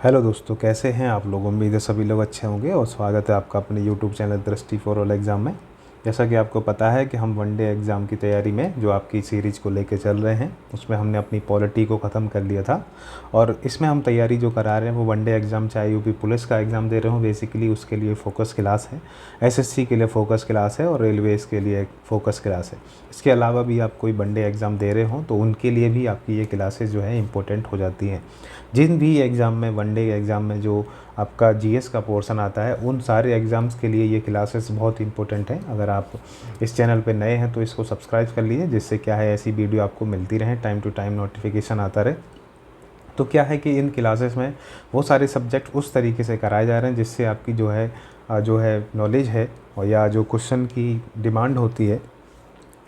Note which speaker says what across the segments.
Speaker 1: Hello दोस्तों, कैसे हैं आप लोग। उम्मीद है सभी लोग अच्छे होंगे और स्वागत है आपका अपने यूट्यूब चैनल दृष्टि फॉर ऑल एग्ज़ाम में। जैसा कि आपको पता है कि हम वनडे एग्ज़ाम की तैयारी में जो आपकी सीरीज़ को लेके चल रहे हैं, उसमें हमने अपनी पॉलिटी को ख़त्म कर लिया था और इसमें हम तैयारी जो करा रहे हैं वो वनडे एग्ज़ाम, चाहे यूपी पुलिस का एग्ज़ाम दे रहे हो, बेसिकली उसके लिए फ़ोकस क्लास है, एसएससी के लिए फ़ोकस क्लास है और रेलवेज़ के लिए फ़ोकस क्लास है। इसके अलावा भी आप कोई वनडे एग्ज़ाम दे रहे हो तो उनके लिए भी आपकी ये क्लासेस जो है इंपॉर्टेंट हो जाती हैं। जिन भी एग्ज़ाम में, वनडे एग्ज़ाम में जो आपका जीएस का पोर्शन आता है, उन सारे एग्ज़ाम्स के लिए ये क्लासेस बहुत इंपॉर्टेंट हैं। अगर आप इस चैनल पे नए हैं तो इसको सब्सक्राइब कर लीजिए, जिससे क्या है ऐसी वीडियो आपको मिलती रहे, टाइम टू टाइम नोटिफिकेशन आता रहे। तो क्या है कि इन क्लासेस में वो सारे सब्जेक्ट उस तरीके से कराए जा रहे हैं जिससे आपकी जो है नॉलेज है और या जो क्वेश्चन की डिमांड होती है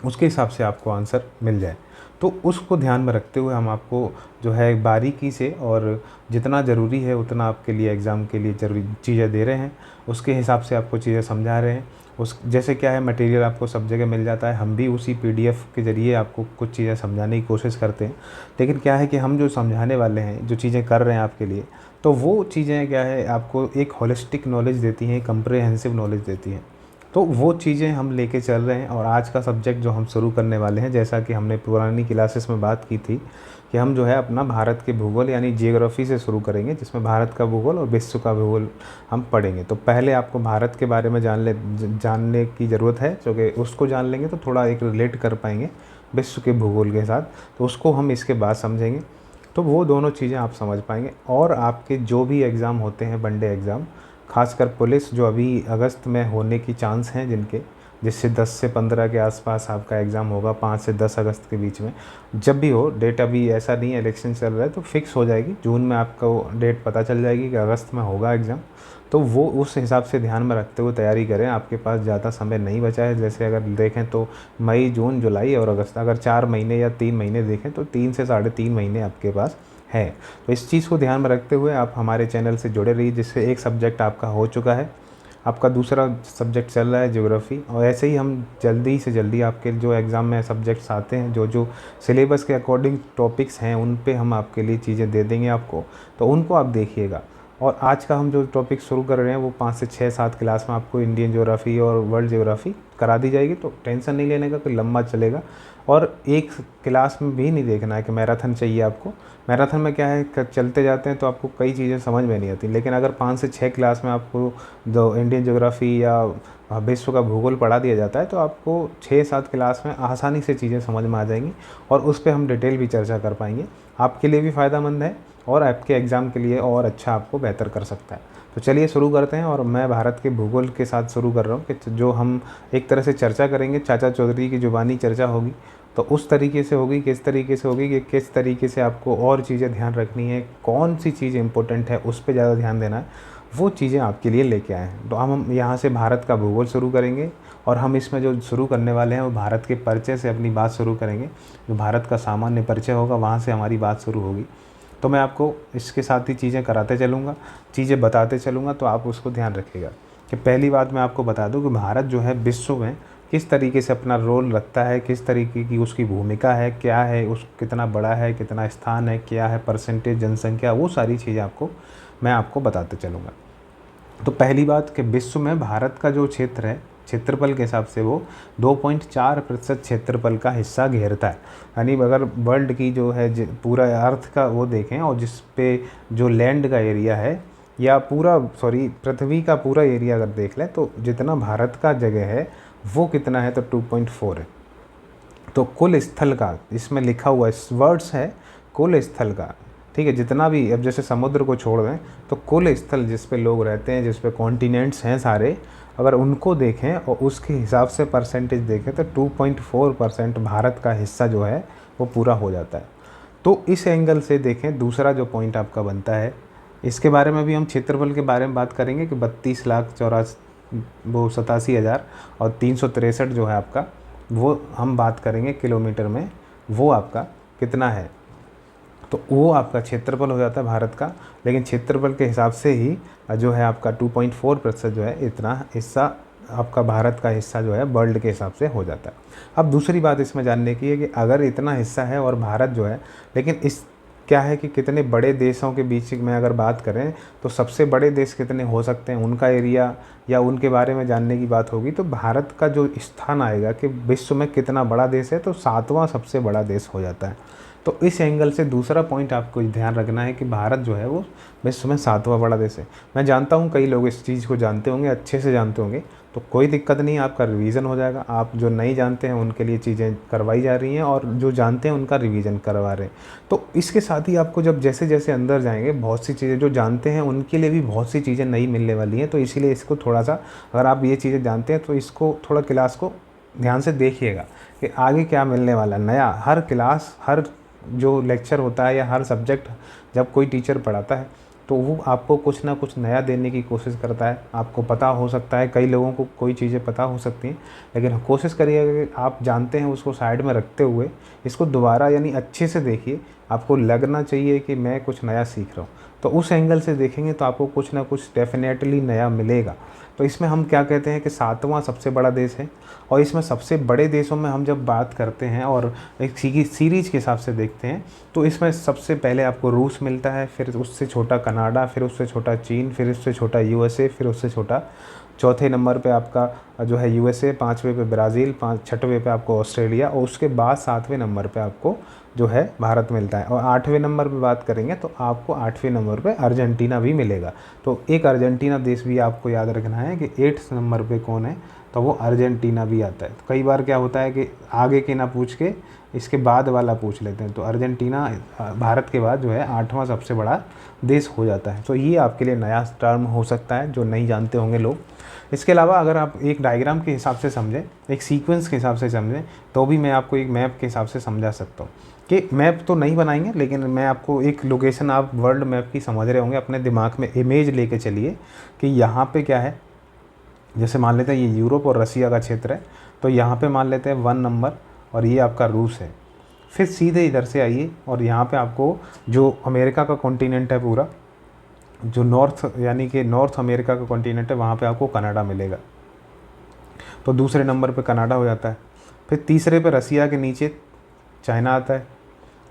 Speaker 1: उसके हिसाब से आपको आंसर मिल जाए। तो उसको ध्यान में रखते हुए हम आपको जो है बारीकी से और जितना ज़रूरी है उतना आपके लिए एग्ज़ाम के लिए ज़रूरी चीज़ें दे रहे हैं, उसके हिसाब से आपको चीज़ें समझा रहे हैं। उस जैसे क्या है, मटेरियल आपको सब जगह मिल जाता है, हम भी उसी पीडीएफ के ज़रिए आपको कुछ चीज़ें समझाने की कोशिश करते हैं। लेकिन क्या है कि हम जो समझाने वाले हैं, जो चीज़ें कर रहे हैं आपके लिए, तो वो चीज़ें क्या है आपको एक होलिस्टिक नॉलेज देती हैं, कंप्रिहेंसिव नॉलेज देती हैं। तो वो चीज़ें हम लेके चल रहे हैं। और आज का सब्जेक्ट जो हम शुरू करने वाले हैं, जैसा कि हमने पुरानी क्लासेस में बात की थी कि हम जो है अपना भारत के भूगोल यानी जियोग्राफी से शुरू करेंगे, जिसमें भारत का भूगोल और विश्व का भूगोल हम पढ़ेंगे। तो पहले आपको भारत के बारे में जानने की ज़रूरत है, क्योंकि उसको जान लेंगे तो थोड़ा एक रिलेट कर पाएंगे विश्व के भूगोल के साथ, तो उसको हम इसके बाद समझेंगे। तो वो दोनों चीज़ें आप समझ पाएंगे। और आपके जो भी एग्ज़ाम होते हैं, वनडे एग्ज़ाम, खासकर पुलिस जो अभी अगस्त में होने की चांस हैं जिनके, जिससे 10 से 15 के आसपास आपका एग्ज़ाम होगा, 5 से 10 अगस्त के बीच में। जब भी हो डेट, अभी ऐसा नहीं है इलेक्शन चल रहा है तो फिक्स हो जाएगी, जून में आपको डेट पता चल जाएगी कि अगस्त में होगा एग्ज़ाम। तो वो उस हिसाब से ध्यान में रखते हुए तैयारी करें। आपके पास ज़्यादा समय नहीं बचा है। जैसे अगर देखें तो मई, जून, जुलाई और अगस्त, अगर 4 महीने या 3 महीने देखें तो 3 से साढ़े 3 महीने आपके पास है। तो इस चीज़ को ध्यान में रखते हुए आप हमारे चैनल से जुड़े रहिए, जिससे एक सब्जेक्ट आपका हो चुका है, आपका दूसरा सब्जेक्ट चल रहा है ज्योग्राफी। और ऐसे ही हम जल्दी से जल्दी आपके जो एग्ज़ाम में सब्जेक्ट्स आते हैं, जो जो सिलेबस के अकॉर्डिंग टॉपिक्स हैं, उन पे हम आपके लिए चीज़ें दे देंगे आपको, तो उनको आप देखिएगा। और आज का हम जो टॉपिक शुरू कर रहे हैं वो 5 से 6-7 क्लास में आपको इंडियन ज्योग्राफी और वर्ल्ड ज्योग्राफी करा दी जाएगी। तो टेंशन नहीं लेने का, कोई लंबा चलेगा। और एक क्लास में भी नहीं देखना है कि मैराथन चाहिए आपको। मैराथन में क्या है, चलते जाते हैं तो आपको कई चीज़ें समझ में नहीं आती। लेकिन अगर 5 से 6 क्लास में आपको जो इंडियन ज्योग्राफी या विश्व का भूगोल पढ़ा दिया जाता है, तो आपको 6-7 क्लास में आसानी से चीज़ें समझ में आ जाएंगी और उस पर हम डिटेल भी चर्चा कर पाएंगे। आपके लिए भी फ़ायदेमंद है और आपके एग्ज़ाम के लिए और अच्छा आपको बेहतर कर सकता है। तो चलिए शुरू करते हैं। और मैं भारत के भूगोल के साथ शुरू कर रहा हूँ कि जो हम एक तरह से चर्चा करेंगे, चाचा चौधरी की ज़ुबानी चर्चा होगी। तो उस तरीके से होगी, किस तरीके से होगी कि किस तरीके से आपको और चीज़ें ध्यान रखनी है, कौन सी चीज़ इंपॉर्टेंट है उस पे ज़्यादा ध्यान देना है, वो चीज़ें आपके लिए लेके आए हैं। तो हम यहाँ से भारत का भूगोल शुरू करेंगे और हम इसमें जो शुरू करने वाले हैं वो भारत के परिचय से अपनी बात शुरू करेंगे। जो भारत का सामान्य परिचय होगा, वहाँ से हमारी बात शुरू होगी। तो मैं आपको इसके साथ ही चीज़ें कराते चलूँगा, चीज़ें बताते चलूँगा, तो आप उसको ध्यान रखिएगा। कि पहली बात मैं आपको बता दूँ कि भारत जो है विश्व में किस तरीके से अपना रोल रखता है, किस तरीके की उसकी भूमिका है, क्या है, उस कितना बड़ा है, कितना स्थान है, क्या है परसेंटेज जनसंख्या, वो सारी चीज़ें मैं आपको बताते चलूँगा। तो पहली बात कि विश्व में भारत का जो क्षेत्र है, क्षेत्रफल के हिसाब से वो 2.4% क्षेत्रफल का हिस्सा घेरता है। यानी अगर वर्ल्ड की जो है पूरा अर्थ का वो देखें और जिस पे जो लैंड का एरिया है, या पृथ्वी का पूरा एरिया अगर देख लें, तो जितना भारत का जगह है वो कितना है, तो 2.4 है। तो कुल स्थल का इसमें लिखा हुआ वर्ड्स है, कुल स्थल का, ठीक है, जितना भी, अब जैसे समुद्र को छोड़ दें तो कुल स्थल जिस पे लोग रहते हैं, जिस पे कॉन्टिनेंट्स हैं सारे, अगर उनको देखें और उसके हिसाब से परसेंटेज देखें तो 2.4% भारत का हिस्सा जो है वो पूरा हो जाता है। तो इस एंगल से देखें, दूसरा जो पॉइंट आपका बनता है, इसके बारे में भी हम क्षेत्रफल के बारे में बात करेंगे कि 32,87,000 और 363 जो है आपका, वो हम बात करेंगे किलोमीटर में, वो आपका कितना है। तो वो आपका क्षेत्रफल हो जाता है भारत का। लेकिन क्षेत्रफल के हिसाब से ही जो है आपका 2.4% जो है, इतना हिस्सा आपका भारत का हिस्सा जो है वर्ल्ड के हिसाब से हो जाता है। अब दूसरी बात इसमें जानने की है कि अगर इतना हिस्सा है और भारत जो है, लेकिन इस क्या है कि कितने बड़े देशों के बीच में अगर बात करें तो सबसे बड़े देश कितने हो सकते हैं, उनका एरिया या उनके बारे में जानने की बात होगी तो भारत का जो स्थान आएगा कि विश्व में कितना बड़ा देश है, तो 7वां सबसे बड़ा देश हो जाता है। तो इस एंगल से दूसरा पॉइंट आपको ध्यान रखना है कि भारत जो है वो विश्व में 7वां बड़ा देश है। मैं जानता हूँ कई लोग इस चीज़ को जानते होंगे, अच्छे से जानते होंगे, तो कोई दिक्कत नहीं, आपका रिवीजन हो जाएगा। आप जो नहीं जानते हैं उनके लिए चीज़ें करवाई जा रही हैं और जो जानते हैं उनका रिवीजन करवा रहे हैं। तो इसके साथ ही आपको जब जैसे जैसे अंदर जाएंगे बहुत सी चीज़ें जो जानते हैं उनके लिए भी बहुत सी चीज़ें नई मिलने वाली हैं। तो इसीलिए इसको थोड़ा सा, अगर आप ये चीज़ें जानते हैं तो इसको थोड़ा क्लास को ध्यान से देखिएगा कि आगे क्या मिलने वाला है नया। हर क्लास, हर जो लेक्चर होता है या हर सब्जेक्ट जब कोई टीचर पढ़ाता है तो वो आपको कुछ ना कुछ नया देने की कोशिश करता है। आपको पता हो सकता है, कई लोगों को कोई चीज़ें पता हो सकती हैं, लेकिन कोशिश करिएगा कि आप जानते हैं उसको साइड में रखते हुए इसको दोबारा यानी अच्छे से देखिए। आपको लगना चाहिए कि मैं कुछ नया सीख रहा हूँ, तो उस एंगल से देखेंगे तो आपको कुछ ना कुछ डेफिनेटली नया मिलेगा। तो इसमें हम क्या कहते हैं कि 7वां सबसे बड़ा देश है। और इसमें सबसे बड़े देशों में हम जब बात करते हैं और एक सीरीज के हिसाब से देखते हैं तो इसमें सबसे पहले आपको रूस मिलता है, फिर उससे छोटा कनाडा, फिर उससे छोटा चीन, फिर उससे छोटा यूएसए, फिर उससे छोटा चौथे नंबर पे आपका जो है यूएसए, 5वें पे ब्राज़ील, 6वें पे आपको ऑस्ट्रेलिया, और उसके बाद 7वें नंबर पे आपको जो है भारत मिलता है। और 8वें नंबर पे बात करेंगे तो आपको 8वें नंबर पे अर्जेंटीना भी मिलेगा। तो एक अर्जेंटीना देश भी आपको याद रखना है कि 8th नंबर पे कौन है, तो वो अर्जेंटीना भी आता है। तो कई बार क्या होता है कि आगे के ना पूछ के इसके बाद वाला पूछ लेते हैं, तो अर्जेंटीना भारत के बाद जो है 8वां सबसे बड़ा देश हो जाता है। तो ये आपके लिए नया टर्म हो सकता है जो नहीं जानते होंगे लोग। इसके अलावा अगर आप एक डायग्राम के हिसाब से समझें, एक सीक्वेंस के हिसाब से समझें, तो भी मैं आपको एक मैप के हिसाब से समझा सकता हूँ कि मैप तो नहीं बनाएंगे लेकिन मैं आपको एक लोकेशन, आप वर्ल्ड मैप की समझ रहे होंगे, अपने दिमाग में इमेज लेके चलिए कि यहाँ पे क्या है। जैसे मान लेते हैं ये यूरोप और रसिया का क्षेत्र है, तो यहाँ पे मान लेते हैं 1 नंबर और ये आपका रूस है। फिर सीधे इधर से आइए और यहाँ पे आपको जो अमेरिका का कॉन्टिनेंट है पूरा, जो नॉर्थ यानी कि नॉर्थ अमेरिका का कॉन्टिनेंट है, वहाँ पे आपको कनाडा मिलेगा। तो दूसरे नंबर पे कनाडा हो जाता है। फिर तीसरे पे रसिया के नीचे चाइना आता है,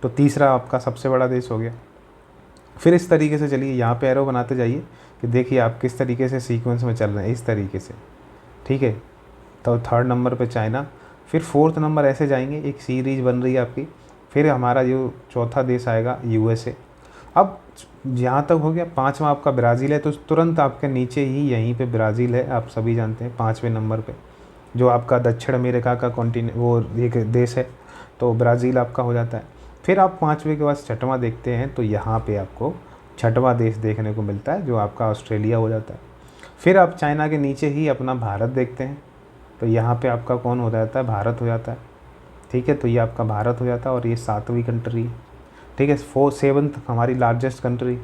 Speaker 1: तो तीसरा आपका सबसे बड़ा देश हो गया। फिर इस तरीके से चलिए, यहाँ पे एरो बनाते जाइए कि देखिए आप किस तरीके से सीक्वेंस में चल रहे हैं, इस तरीके से, ठीक है। तो 3rd नंबर पे चाइना, फिर 4th नंबर ऐसे जाएंगे, एक सीरीज बन रही है आपकी। फिर हमारा जो चौथा देश आएगा यूएसए। अब यहाँ तक हो गया। 5वां आपका ब्राज़ील है, तो तुरंत आपके नीचे ही यहीं पे ब्राज़ील है, आप सभी जानते हैं 5वें नंबर पे, जो आपका दक्षिण अमेरिका का कॉन्टिनेंट वो एक देश है, तो ब्राज़ील आपका हो जाता है। फिर आप 5वें के बाद 6वां देखते हैं, तो यहाँ पे आपको 6वां देश देखने को मिलता है जो आपका ऑस्ट्रेलिया हो जाता है। फिर आप चाइना के नीचे ही अपना भारत देखते हैं, तो यहाँ पे आपका कौन हो जाता है, भारत हो जाता है, ठीक है। तो ये आपका भारत हो जाता है और ये 7वीं कंट्री है, ठीक है। 7th हमारी लार्जेस्ट कंट्री।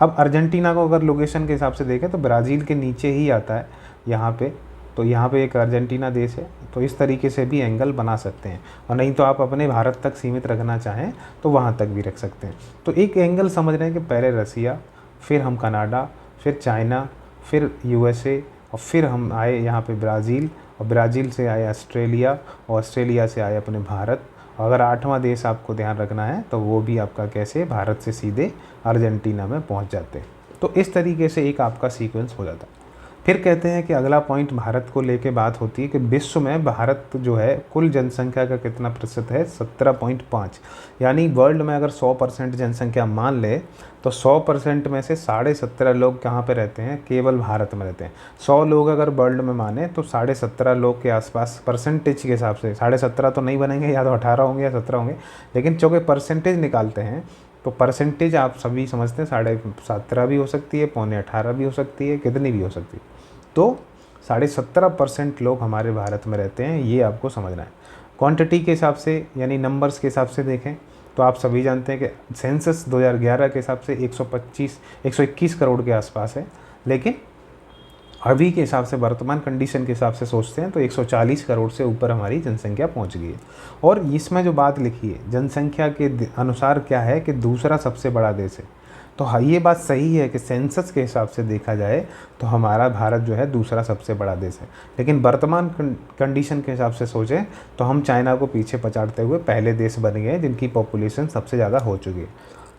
Speaker 1: अब अर्जेंटीना को अगर लोकेशन के हिसाब से देखें तो ब्राज़ील के नीचे ही आता है यहाँ पे, तो यहाँ पे एक अर्जेंटीना देश है। तो इस तरीके से भी एंगल बना सकते हैं, और नहीं तो आप अपने भारत तक सीमित रखना चाहें तो वहाँ तक भी रख सकते हैं। तो एक एंगल समझ रहे हैं कि पहले रसिया, फिर हम कनाडा, फिर चाइना, फिर यूएसए, और फिर हम आए यहाँ पे ब्राज़ील, और ब्राज़ील से आए ऑस्ट्रेलिया, और ऑस्ट्रेलिया से आए अपने भारत। अगर 8वां देश आपको ध्यान रखना है तो वो भी आपका कैसे, भारत से सीधे अर्जेंटीना में पहुंच जाते हैं। तो इस तरीके से एक आपका सीक्वेंस हो जाता है। फिर कहते हैं कि अगला पॉइंट भारत को लेके बात होती है कि विश्व में भारत जो है कुल जनसंख्या का कितना प्रतिशत है, 17.5। यानी वर्ल्ड में अगर 100% जनसंख्या मान ले तो 100% में से 17.5 लोग कहाँ पे रहते हैं, केवल भारत में रहते हैं। 100 लोग अगर वर्ल्ड में माने तो 17.5 लोग के आसपास परसेंटेज के हिसाब से, 17.5 तो नहीं बनेंगे, या तो 18 होंगे या 17 होंगे, लेकिन चूँकि परसेंटेज निकालते हैं तो परसेंटेज आप सभी समझते हैं 17.5 भी हो सकती है, 17.25 भी हो सकती है, कितनी भी हो सकती है। तो 17.5% लोग हमारे भारत में रहते हैं, ये आपको समझना है। क्वांटिटी के हिसाब से यानी नंबर्स के हिसाब से देखें तो आप सभी जानते हैं कि सेंसस 2011 के हिसाब से 121 करोड़ के आसपास है, लेकिन अभी के हिसाब से, वर्तमान कंडीशन के हिसाब से सोचते हैं तो 140 करोड़ से ऊपर हमारी जनसंख्या पहुंच गई है। और इसमें जो बात लिखी है जनसंख्या के अनुसार क्या है कि दूसरा सबसे बड़ा देश है। तो हाँ, ये बात सही है कि सेंसस के हिसाब से देखा जाए तो हमारा भारत जो है दूसरा सबसे बड़ा देश है, लेकिन वर्तमान कंडीशन के हिसाब से सोचें तो हम चाइना को पीछे पछाड़ते हुए पहले देश बन गए जिनकी पॉपुलेशन सबसे ज़्यादा हो चुकी है।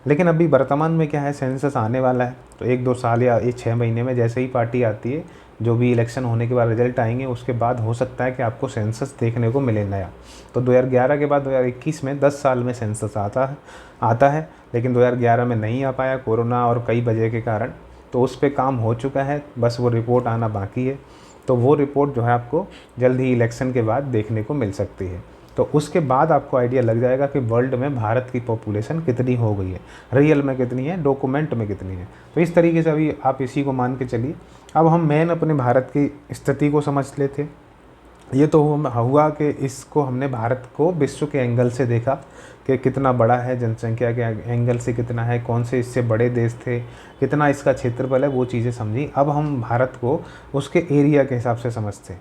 Speaker 1: लेकिन अभी वर्तमान में क्या है, सेंसस आने वाला है, तो 1-2 साल या 6 महीने में जैसे ही पार्टी आती है, जो भी इलेक्शन होने के बाद रिजल्ट आएंगे उसके बाद हो सकता है कि आपको सेंसस देखने को मिले नया। तो 2011 के बाद 2021 में 10 साल में सेंसस आता है, लेकिन 2011 में नहीं आ पाया कोरोना और कई वजह के कारण। तो उस पर काम हो चुका है, बस वो रिपोर्ट आना बाकी है। तो वो रिपोर्ट जो है आपको जल्द ही इलेक्शन के बाद देखने को मिल सकती है। तो उसके बाद आपको आइडिया लग जाएगा कि वर्ल्ड में भारत की पॉपुलेशन कितनी हो गई है, रियल में कितनी है, डॉक्यूमेंट में कितनी है। तो इस तरीके से अभी आप इसी को मान के चलिए। अब हम मेन अपने भारत की स्थिति को समझ लेते। ये तो हुआ कि इसको हमने भारत को विश्व के एंगल से देखा कि कितना बड़ा है, जनसंख्या के एंगल से कितना है, कौन से इससे बड़े देश थे, कितना इसका क्षेत्रफल है, वो चीज़ें समझी। अब हम भारत को उसके एरिया के हिसाब से समझते,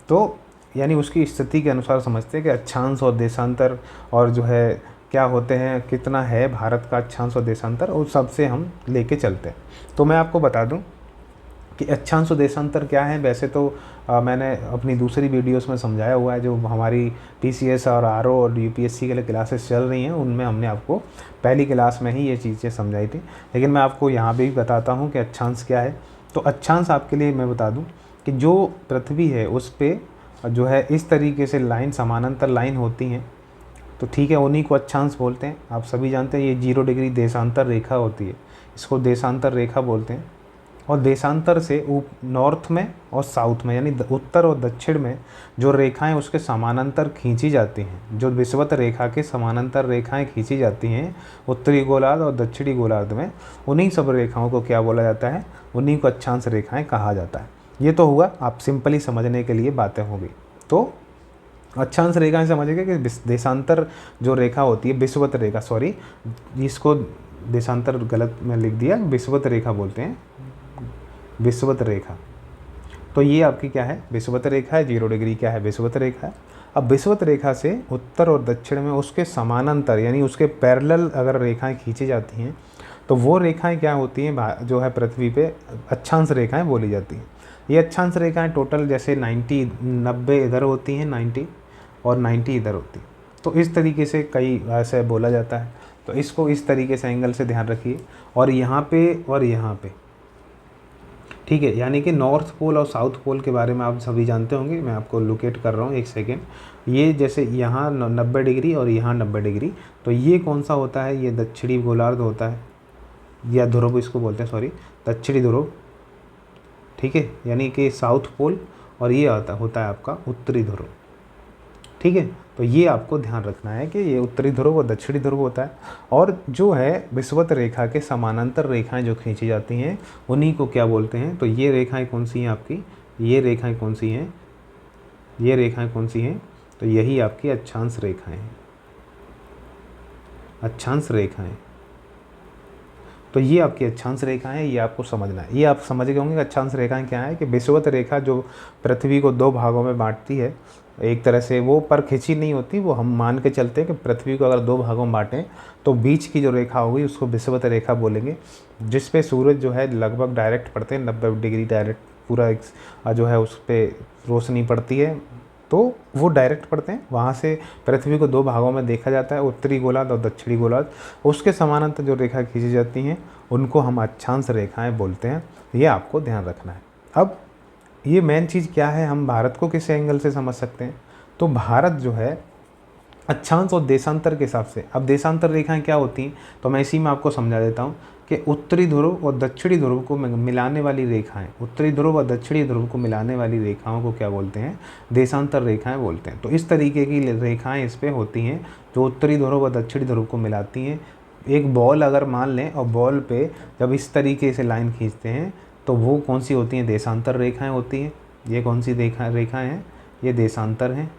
Speaker 1: तो यानी उसकी स्थिति के अनुसार समझते हैं कि अक्षांश और देशांतर और जो है क्या होते हैं, कितना है भारत का अक्षांश और देशांतर, उस सब से हम लेके चलते हैं। तो मैं आपको बता दूं कि अक्षांश और देशांतर क्या है। वैसे तो मैंने अपनी दूसरी वीडियोस में समझाया हुआ है, जो हमारी पीसीएस और आरओ और यूपीएससी के लिए क्लासेस चल रही हैं, उनमें हमने आपको पहली क्लास में ही ये चीज़ें समझाई थी। लेकिन मैं आपको यहाँ भी बताता हूँ कि अक्षांश क्या है। तो अक्षांश आपके लिए मैं बता दूँ कि जो पृथ्वी है उस पर जो है इस तरीके से लाइन, समानांतर लाइन होती हैं, तो ठीक है, उन्हीं को अक्षांश बोलते हैं। आप सभी जानते हैं ये 0 डिग्री देशांतर रेखा होती है, इसको देशांतर रेखा बोलते हैं। और देशांतर से नॉर्थ में और साउथ में, यानी उत्तर और दक्षिण में जो रेखाएं उसके समानांतर खींची जाती हैं, जो विषुवत रेखा के समानांतर रेखाएं खींची जाती हैं उत्तरी गोलार्ध और दक्षिणी गोलार्ध में, उन्हीं सब रेखाओं को क्या बोला जाता है, उन्हीं को अक्षांश रेखाएं कहा जाता है। ये तो हुआ आप सिंपली समझने के लिए बातें होगी। तो अक्षांश रेखाएं समझिए कि देशांतर जो रेखा होती है, विषुवत रेखा, सॉरी इसको देशांतर गलत में लिख दिया, विषुवत रेखा बोलते हैं, विषुवत रेखा। तो ये आपकी क्या है, विषुवत रेखा है। 0 डिग्री क्या है, विषुवत रेखा है। अब विषुवत रेखा से उत्तर और दक्षिण में उसके समानांतर यानी उसके पैरेलल अगर रेखाएं खींची जाती हैं, तो वो रेखाएं क्या होती हैं, जो है पृथ्वी पे अक्षांश रेखाएं बोली जाती हैं। ये अक्षांश रेखाएं टोटल जैसे 90 इधर होती हैं, 90 और 90 इधर होती है। तो इस तरीके से कई ऐसे बोला जाता है। तो इसको इस तरीके से एंगल से ध्यान रखिए। और यहाँ पे और यहाँ पे, ठीक है, यानी कि नॉर्थ पोल और साउथ पोल के बारे में आप सभी जानते होंगे। मैं आपको लोकेट कर रहा हूँ, एक सेकेंड। ये जैसे यहाँ 90 डिग्री और यहाँ 90 डिग्री, तो ये कौन सा होता है, ये दक्षिणी गोलार्ध होता है, या ध्रुव इसको बोलते हैं, सॉरी दक्षिणी ध्रुव, ठीक है, यानी कि साउथ पोल। और ये होता है आपका उत्तरी ध्रुव, ठीक है। तो ये आपको ध्यान रखना है कि ये उत्तरी ध्रुव और दक्षिणी ध्रुव होता है। और जो है विषुवत रेखा के समानांतर रेखाएं जो खींची जाती हैं, उन्हीं को क्या बोलते हैं। तो ये रेखाएं कौन सी हैं आपकी, ये रेखाएं कौन सी हैं, ये रेखाएं कौन सी हैं, तो यही आपकी अक्षांश रेखाएं हैं, अक्षांश रेखाएं। तो ये आपकी अक्षांश रेखाएं हैं, ये आपको समझना है। ये आप समझ गए होंगे कि अक्षांश रेखाएं क्या है, कि विषुवत रेखा जो पृथ्वी को 2 भागों में बांटती है, एक तरह से वो पर खिंची नहीं होती, वो हम मान के चलते हैं कि पृथ्वी को अगर 2 भागों में बांटें तो बीच की जो रेखा होगी उसको विषुवत रेखा बोलेंगे, जिस पे सूरज जो है लगभग डायरेक्ट पड़ते हैं, 90 डिग्री डायरेक्ट पूरा जो है उस पर रोशनी पड़ती है, तो वो डायरेक्ट पड़ते हैं। वहाँ से पृथ्वी को 2 भागों में देखा जाता है, उत्तरी गोलार्ध और दक्षिणी गोलार्ध। उसके समानांतर जो रेखा खींची जाती हैं उनको हम अक्षांश रेखाएं बोलते हैं। ये आपको ध्यान रखना है। अब ये मेन चीज़ क्या है, हम भारत को किस एंगल से समझ सकते हैं। तो भारत जो है अक्षांश और देशांतर के हिसाब से, अब देशांतर रेखाएं क्या होती हैं, तो मैं इसी में आपको समझा देता हूँ कि उत्तरी ध्रुव और दक्षिणी ध्रुव को मिलाने वाली रेखाएं, उत्तरी ध्रुव और दक्षिणी ध्रुव को मिलाने वाली रेखाओं को क्या बोलते हैं, देशांतर रेखाएं बोलते हैं। तो इस तरीके की रेखाएं इस पे होती हैं जो उत्तरी ध्रुव और दक्षिणी ध्रुव को मिलाती हैं। एक बॉल अगर मान लें और बॉल पे जब इस तरीके से लाइन खींचते हैं तो वो कौन सी होती हैं, देशांतर रेखाएं होती हैं। ये कौन सी रेखाएं हैं, ये देशांतर हैं।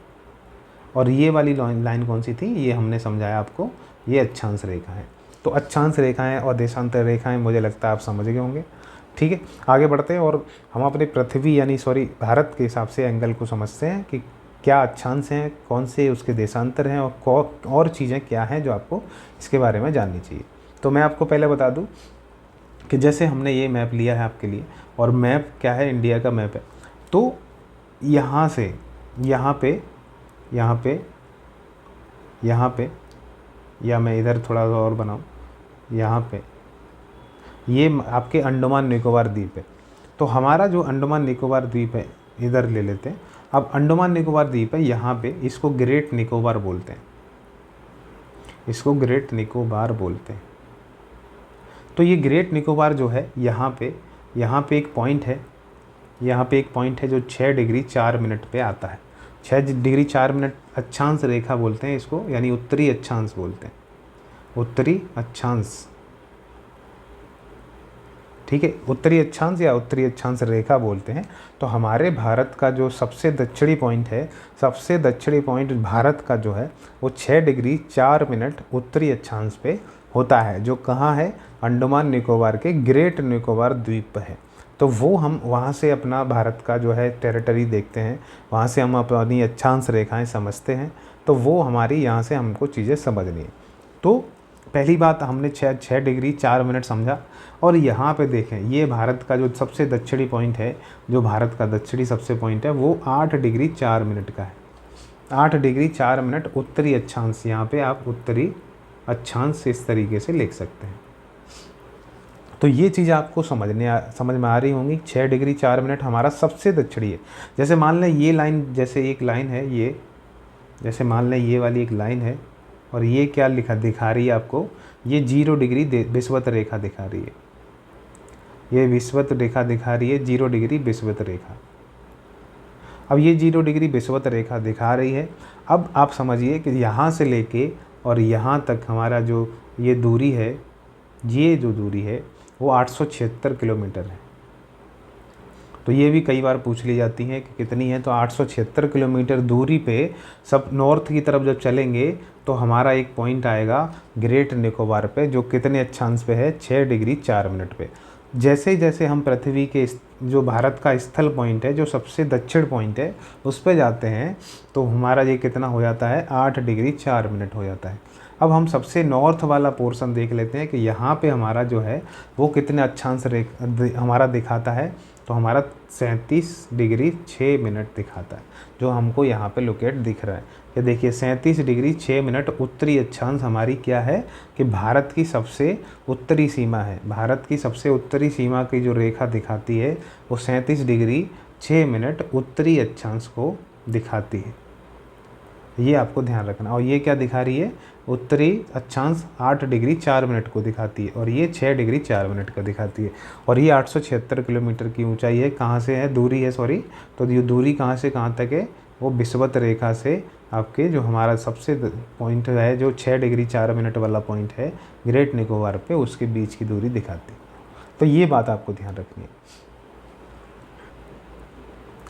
Speaker 1: और ये वाली लाइन कौन सी थी, ये हमने समझाया आपको, ये अक्षांश रेखा है। तो अक्षांश रेखाएं और देशांतर रेखाएं मुझे लगता है आप समझ गए होंगे। ठीक है, आगे बढ़ते हैं और हम अपने पृथ्वी यानी भारत के हिसाब से एंगल को समझते हैं कि क्या अक्षांश हैं, कौन से उसके देशांतर हैं और चीज़ें क्या हैं जो आपको इसके बारे में जाननी चाहिए। तो मैं आपको पहले बता दूं कि जैसे हमने ये मैप लिया है आपके लिए, और मैप क्या है, इंडिया का मैप है। तो यहाँ से यहाँ पे, या मैं इधर थोड़ा सा और बनाऊँ, यहाँ पे ये आपके अंडमान निकोबार द्वीप है। तो हमारा जो अंडमान निकोबार द्वीप है इधर ले लेते हैं। अब अंडमान निकोबार द्वीप है, यहाँ पे इसको ग्रेट निकोबार बोलते हैं, इसको ग्रेट निकोबार बोलते हैं। तो ये ग्रेट निकोबार जो है यहाँ पे एक पॉइंट है, यहाँ पे एक पॉइंट है जो 6 डिग्री 4 मिनट पे आता है। 6 डिग्री 4 मिनट अक्षांश रेखा बोलते हैं इसको, यानी उत्तरी अक्षांश बोलते हैं, उत्तरी अक्षांश। ठीक है, उत्तरी अक्षांश या उत्तरी अक्षांश रेखा बोलते हैं। तो हमारे भारत का जो सबसे दक्षिणी पॉइंट है, सबसे दक्षिणी पॉइंट भारत का जो है वो 6 डिग्री 4 मिनट उत्तरी अक्षांश पे होता है, जो कहाँ है, अंडमान निकोबार के ग्रेट निकोबार द्वीप पर है। तो वो हम वहाँ से अपना भारत का जो है टेरिटरी देखते हैं, वहाँ से हम अपनी अक्षांश रेखाएं समझते हैं। तो वो हमारी यहाँ से हमको चीज़ें समझनी है। तो पहली बात हमने 6 डिग्री 4 मिनट समझा। और यहाँ पे देखें, ये भारत का जो सबसे दक्षिणी पॉइंट है, जो भारत का दक्षिणी सबसे पॉइंट है, वो 8 डिग्री 4 मिनट का है। 8 डिग्री 4 मिनट उत्तरी अक्षांश, यहाँ पे आप उत्तरी अक्षांश इस तरीके से लिख सकते हैं। तो ये चीज़ आपको समझ में आ रही होंगी। 6 डिग्री 4 मिनट हमारा सबसे दक्षिणी है। जैसे मान लें ये लाइन, जैसे एक लाइन है ये, जैसे मान लें ये वाली एक लाइन है, और ये क्या दिखा रही है आपको, ये 0 डिग्री विषुवत रेखा दिखा रही है, ये विषुवत रेखा दिखा रही है, 0 डिग्री विषुवत रेखा। अब ये 0 डिग्री विषुवत रेखा दिखा रही है। अब आप समझिए कि यहाँ से लेके और यहाँ तक हमारा जो ये दूरी है, ये जो दूरी है वो 876 किलोमीटर है। तो ये भी कई बार पूछ ली जाती है कि कितनी है, तो 876 किलोमीटर दूरी पे सब नॉर्थ की तरफ जब चलेंगे तो हमारा एक पॉइंट आएगा ग्रेट निकोबार पे, जो कितने अक्षांश पे है, 6 डिग्री 4 मिनट पे। जैसे जैसे हम पृथ्वी के जो भारत का स्थल पॉइंट है, जो सबसे दक्षिण पॉइंट है, उस पे जाते हैं तो हमारा ये कितना हो जाता है, 8 डिग्री 4 मिनट हो जाता है। अब हम सबसे नॉर्थ वाला पोर्शन देख लेते हैं कि यहाँ पे हमारा जो है वो कितने अक्षांश हमारा दिखाता है। तो हमारा 37 डिग्री 6 मिनट दिखाता है, जो हमको यहाँ पे लोकेट दिख रहा है। कि देखिए 37 डिग्री 6 मिनट उत्तरी अक्षांश हमारी क्या है, कि भारत की सबसे उत्तरी सीमा है। भारत की सबसे उत्तरी सीमा की जो रेखा दिखाती है वो 37 डिग्री 6 मिनट उत्तरी अक्षांश को दिखाती है। ये आपको ध्यान रखना। और ये क्या दिखा रही है, उत्तरी अक्षांश 8 डिग्री 4 मिनट को दिखाती है, और ये 6 डिग्री 4 मिनट का दिखाती है। और ये 876 किलोमीटर की ऊंचाई है। कहाँ से है, दूरी है, सॉरी। तो ये दूरी कहाँ से कहाँ तक है, वो विषुवत रेखा से आपके जो हमारा सबसे पॉइंट है, जो 6 डिग्री 4 मिनट वाला पॉइंट है ग्रेट निकोबार पे, उसके बीच की दूरी दिखाती है। तो ये बात आपको ध्यान रखनी है।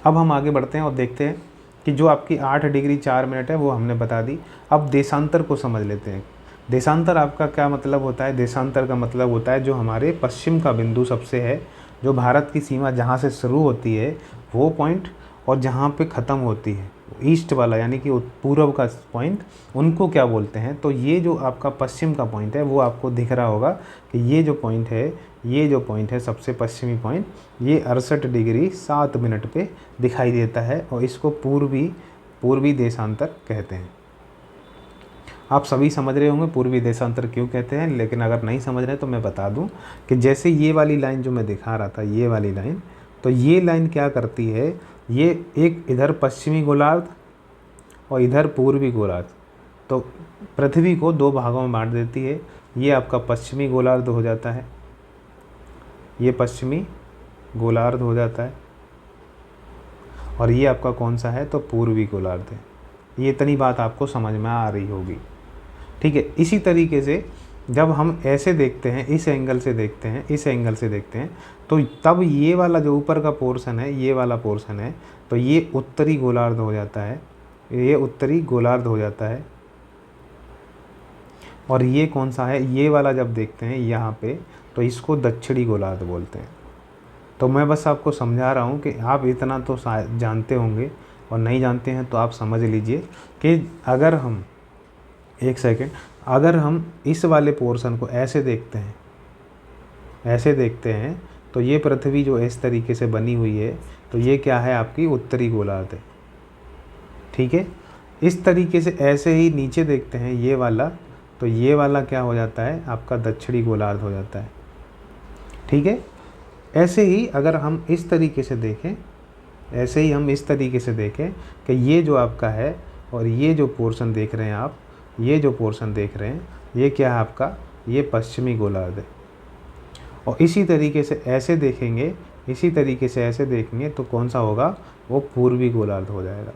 Speaker 1: अब हम आगे बढ़ते हैं और देखते हैं कि जो आपकी 8 डिग्री 4 मिनट है वो हमने बता दी। अब देशांतर को समझ लेते हैं। देशांतर आपका क्या मतलब होता है, देशांतर का मतलब होता है जो हमारे पश्चिम का बिंदु सबसे है, जो भारत की सीमा जहाँ से शुरू होती है वो पॉइंट, और जहाँ पे ख़त्म होती है ईस्ट वाला यानी कि पूर्व का पॉइंट, उनको क्या बोलते हैं। तो ये जो आपका पश्चिम का पॉइंट है वो आपको दिख रहा होगा कि ये जो पॉइंट है, ये जो पॉइंट है सबसे पश्चिमी पॉइंट, ये 68 डिग्री 7 मिनट पे दिखाई देता है, और इसको पूर्वी देशांतर कहते हैं। आप सभी समझ रहे होंगे पूर्वी देशांतर क्यों कहते हैं, लेकिन अगर नहीं समझ रहे तो मैं बता दूं कि जैसे ये वाली लाइन जो मैं दिखा रहा था, ये वाली लाइन, तो ये लाइन क्या करती है, ये एक इधर पश्चिमी गोलार्ध और इधर पूर्वी गोलार्ध, तो पृथ्वी को 2 भागों में बांट देती है। ये आपका पश्चिमी गोलार्ध हो जाता है, ये पश्चिमी गोलार्ध हो जाता है, और ये आपका कौन सा है, तो पूर्वी गोलार्ध है। ये इतनी बात आपको समझ में आ रही होगी, ठीक है। इसी तरीके से जब हम ऐसे देखते हैं, इस एंगल से देखते हैं, इस एंगल से देखते हैं, तो तब ये वाला जो ऊपर का पोर्शन है, ये वाला पोर्शन है, तो ये उत्तरी गोलार्ध हो जाता है, ये उत्तरी गोलार्ध हो जाता है। और ये कौन सा है, ये वाला जब देखते हैं यहाँ पे, तो इसको दक्षिणी गोलार्ध बोलते हैं। तो मैं बस आपको समझा रहा हूँ कि आप इतना तो जानते होंगे, और नहीं जानते हैं तो आप समझ लीजिए कि अगर हम अगर हम इस वाले पोर्शन को ऐसे देखते हैं, तो ये पृथ्वी जो इस तरीके से बनी हुई है, तो ये क्या है, आपकी उत्तरी गोलार्ध है, ठीक है। इस तरीके से ऐसे ही नीचे देखते हैं, ये वाला, तो ये वाला क्या हो जाता है, आपका दक्षिणी गोलार्ध हो जाता है। ठीक है, ऐसे ही अगर हम इस तरीके से देखें, ऐसे ही हम इस तरीके से देखें कि ये जो आपका है और ये जो पोर्शन देख रहे हैं आप, ये जो पोर्शन देख रहे हैं, ये क्या है आपका, ये पश्चिमी गोलार्ध है। और इसी तरीके से ऐसे देखेंगे, इसी तरीके से ऐसे देखेंगे तो कौन सा होगा, वो पूर्वी गोलार्ध हो जाएगा।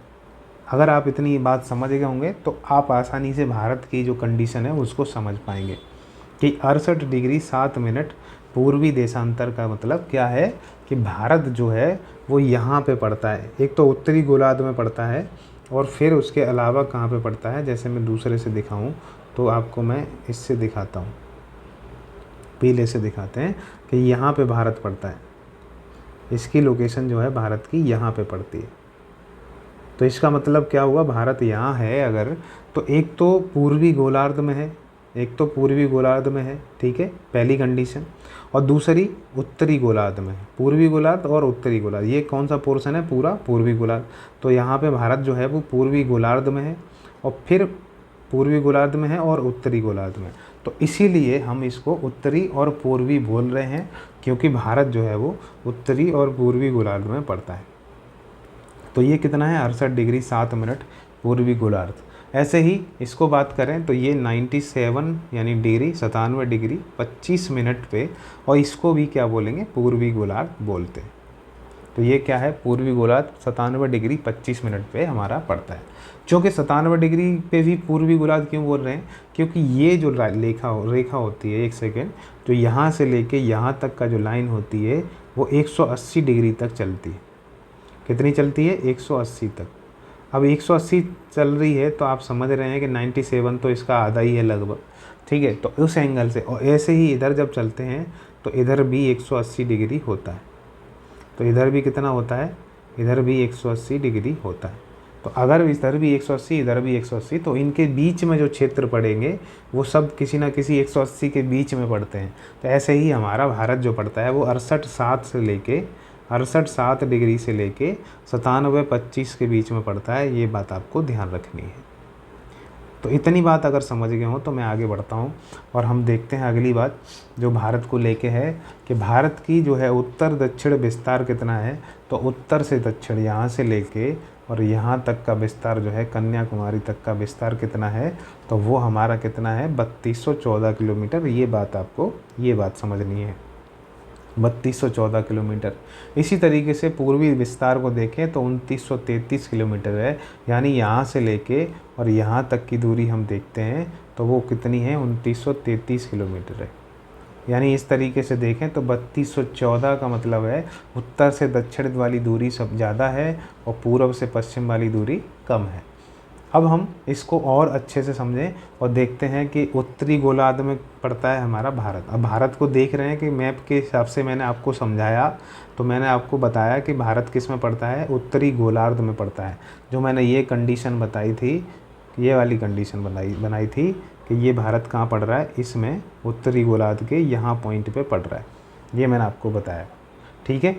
Speaker 1: अगर आप इतनी बात समझ गए होंगे तो आप आसानी से भारत की जो कंडीशन है उसको समझ पाएंगे कि 68 डिग्री 7 मिनट पूर्वी देशांतर का मतलब क्या है कि भारत जो है वो यहाँ पे पड़ता है। एक तो उत्तरी गोलार्ध में पड़ता है और फिर उसके अलावा कहाँ पे पड़ता है, जैसे मैं दूसरे से दिखाऊं तो आपको मैं इससे दिखाता हूँ, पीले से दिखाते हैं कि यहाँ पे भारत पड़ता है। इसकी लोकेशन जो है भारत की यहाँ पे पड़ती है। तो इसका मतलब क्या हुआ, भारत यहाँ है अगर, तो एक तो पूर्वी गोलार्ध में है, एक तो पूर्वी गोलार्ध में है, ठीक है, पहली कंडीशन, और दूसरी उत्तरी गोलार्ध में है। पूर्वी गोलार्ध और उत्तरी गोलार्ध, ये कौन सा पोर्शन है, पूरा पूर्वी गोलार्ध। तो यहाँ पे भारत जो है वो पूर्वी गोलार्ध में है और फिर पूर्वी गोलार्ध में है और उत्तरी गोलार्ध में। तो इसीलिए हम इसको उत्तरी और पूर्वी बोल रहे हैं, क्योंकि भारत जो है वो उत्तरी और पूर्वी गोलार्ध में पड़ता है। तो ये कितना है, 68 डिग्री 7 मिनट पूर्वी गोलार्ध। ऐसे ही इसको बात करें तो ये 97 यानी डिग्री 97 डिग्री 25 मिनट पे, और इसको भी क्या बोलेंगे, पूर्वी गोलार्ध बोलते हैं। तो ये क्या है, पूर्वी गोलार्ध 97 डिग्री 25 मिनट पे हमारा पड़ता है। क्योंकि 97 डिग्री पे भी पूर्वी गोलार्ध क्यों बोल रहे हैं, क्योंकि ये जो रेखा होती है, एक सेकेंड, जो यहाँ से लेके यहाँ तक का जो लाइन होती है वो 180 डिग्री तक चलती है। कितनी चलती है, 180 तक। अब 180 चल रही है तो आप समझ रहे हैं कि 97 तो इसका आधा ही है लगभग, ठीक है। तो उस एंगल से, और ऐसे ही इधर जब चलते हैं तो इधर भी 180 डिग्री होता है। तो इधर भी कितना होता है, इधर भी 180 डिग्री होता है। तो अगर इधर भी 180 इधर भी 180, तो इनके बीच में जो क्षेत्र पड़ेंगे वो सब किसी ना किसी 180 के बीच में पड़ते हैं। तो ऐसे ही हमारा भारत जो पड़ता है वो 68.7 डिग्री से लेके 97.25 के बीच में पड़ता है। ये बात आपको ध्यान रखनी है। तो इतनी बात अगर समझ गए हो तो मैं आगे बढ़ता हूँ और हम देखते हैं अगली बात जो भारत को लेके है कि भारत की जो है उत्तर दक्षिण विस्तार कितना है। तो उत्तर से दक्षिण यहाँ से लेके और यहाँ तक का विस्तार जो है, कन्याकुमारी तक का विस्तार कितना है, तो वो हमारा कितना है, 3214 किलोमीटर। ये बात समझनी है, 3214 किलोमीटर। इसी तरीके से पूर्वी विस्तार को देखें तो 2933 किलोमीटर है। यानी यहाँ से लेके और यहाँ तक की दूरी हम देखते हैं तो वो कितनी है, 2933 किलोमीटर है। यानी इस तरीके से देखें तो 3214 का मतलब है उत्तर से दक्षिण वाली दूरी सब ज़्यादा है और पूर्व से पश्चिम वाली दूरी कम है। अब हम इसको और अच्छे से समझें और देखते हैं कि उत्तरी गोलार्ध में पड़ता है हमारा भारत। अब भारत को देख रहे हैं कि मैप के हिसाब से मैंने आपको समझाया, तो मैंने आपको बताया कि भारत किस में पड़ता है, उत्तरी गोलार्ध में पड़ता है। जो मैंने ये कंडीशन बताई थी, ये वाली कंडीशन बनाई थी कि ये भारत कहाँ पड़ रहा है, इसमें उत्तरी गोलार्ध के यहाँ पॉइंट पे पड़ रहा है। ये मैंने आपको बताया, ठीक है।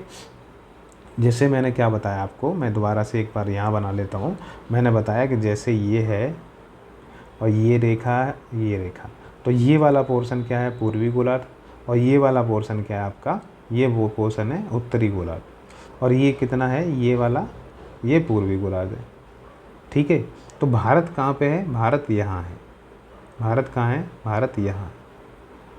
Speaker 1: जैसे मैंने क्या बताया आपको, मैं दोबारा से एक बार यहाँ बना लेता हूँ। मैंने बताया कि जैसे ये है और ये रेखा है, ये रेखा, तो ये वाला पोर्शन क्या है, पूर्वी गोलार्ध, और ये वाला पोर्शन क्या है आपका, ये वो पोर्शन है उत्तरी गोलार्ध, और ये कितना है, ये वाला, ये पूर्वी गोलार्ध है, ठीक है। तो भारत कहाँ पे है, भारत यहाँ है। भारत कहाँ है, भारत यहाँ,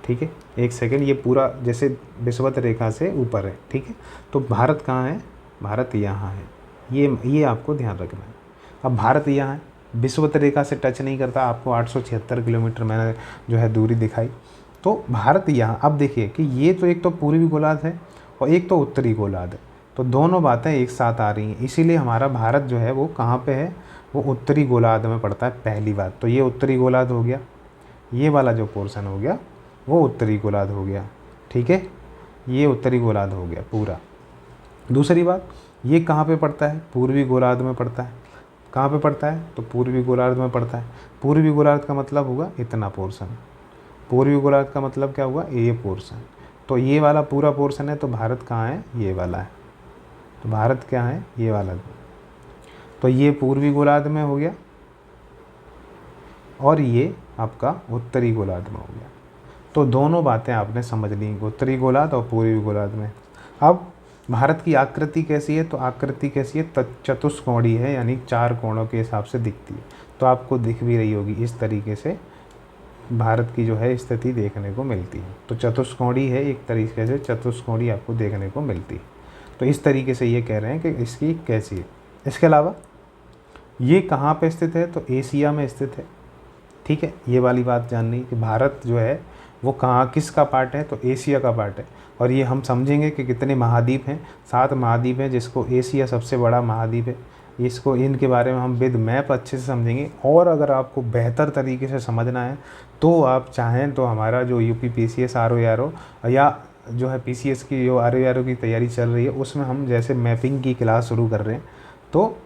Speaker 1: ठीक है। एक सेकेंड, ये पूरा जैसे विषुवत रेखा से ऊपर है, ठीक है। तो भारत कहाँ है, भारत यहाँ है। ये आपको ध्यान रखना है। अब भारत यहाँ है, विषुवत रेखा से टच नहीं करता। आपको 876 किलोमीटर मैंने जो है दूरी दिखाई। तो भारत यहाँ, अब देखिए कि ये तो एक तो पूर्वी गोलार्ध है और एक तो उत्तरी गोलार्ध है, तो दोनों बातें एक साथ आ रही हैं। इसीलिए हमारा भारत जो है वो कहाँ पे है, वो उत्तरी गोलार्ध में पड़ता है, पहली बात। तो ये उत्तरी गोलार्ध हो गया, ये वाला जो पोर्शन हो गया वो उत्तरी गोलार्ध हो गया, ठीक है। ये उत्तरी गोलार्ध हो गया पूरा। दूसरी बात, ये कहाँ पे पड़ता है, पूर्वी गोलार्ध में पड़ता है। कहाँ पे पड़ता है, तो पूर्वी गोलार्ध में पड़ता है। पूर्वी गोलार्ध का मतलब होगा इतना पोर्शन, पूर्वी गोलार्ध का मतलब क्या हुआ, ये पोर्शन। तो ये वाला पूरा पोर्शन है, तो भारत कहाँ है, ये वाला है। तो भारत क्या है, ये वाला। तो ये पूर्वी गोलार्ध में हो गया, और ये आपका उत्तरी गोलार्ध में हो गया। तो दोनों बातें आपने समझ ली, उत्तरी गोलार्ध और पूर्वी गोलार्ध में। अब भारत की आकृति कैसी है, तो आकृति कैसी है, चतुष्कोणीय है, यानी 4 कोणों के हिसाब से दिखती है। तो आपको दिख भी रही होगी, इस तरीके से भारत की जो है स्थिति देखने को मिलती है। तो चतुष्कोणीय है, एक तरीके से चतुष्कोणीय आपको देखने को मिलती है। तो इस तरीके से ये कह रहे हैं कि इसकी कैसी है। इसके अलावा ये कहाँ पे स्थित है, तो एशिया में स्थित है। ठीक है, ये वाली बात जाननी कि भारत जो है वो कहाँ, किसका पार्ट है, तो एशिया का पार्ट है। और ये हम समझेंगे कि कितने महाद्वीप हैं, 7 महाद्वीप हैं, जिसको एशिया सबसे बड़ा महाद्वीप है। इसको, इनके बारे में हम विद मैप अच्छे से समझेंगे। और अगर आपको बेहतर तरीके से समझना है तो आप चाहें तो हमारा जो यूपी पीसीएस आरओ या जो है पीसीएस की जो आरओ की तैयारी चल रही है, उसमें हम जैसे मैपिंग की क्लास शुरू कर रहे हैं, तो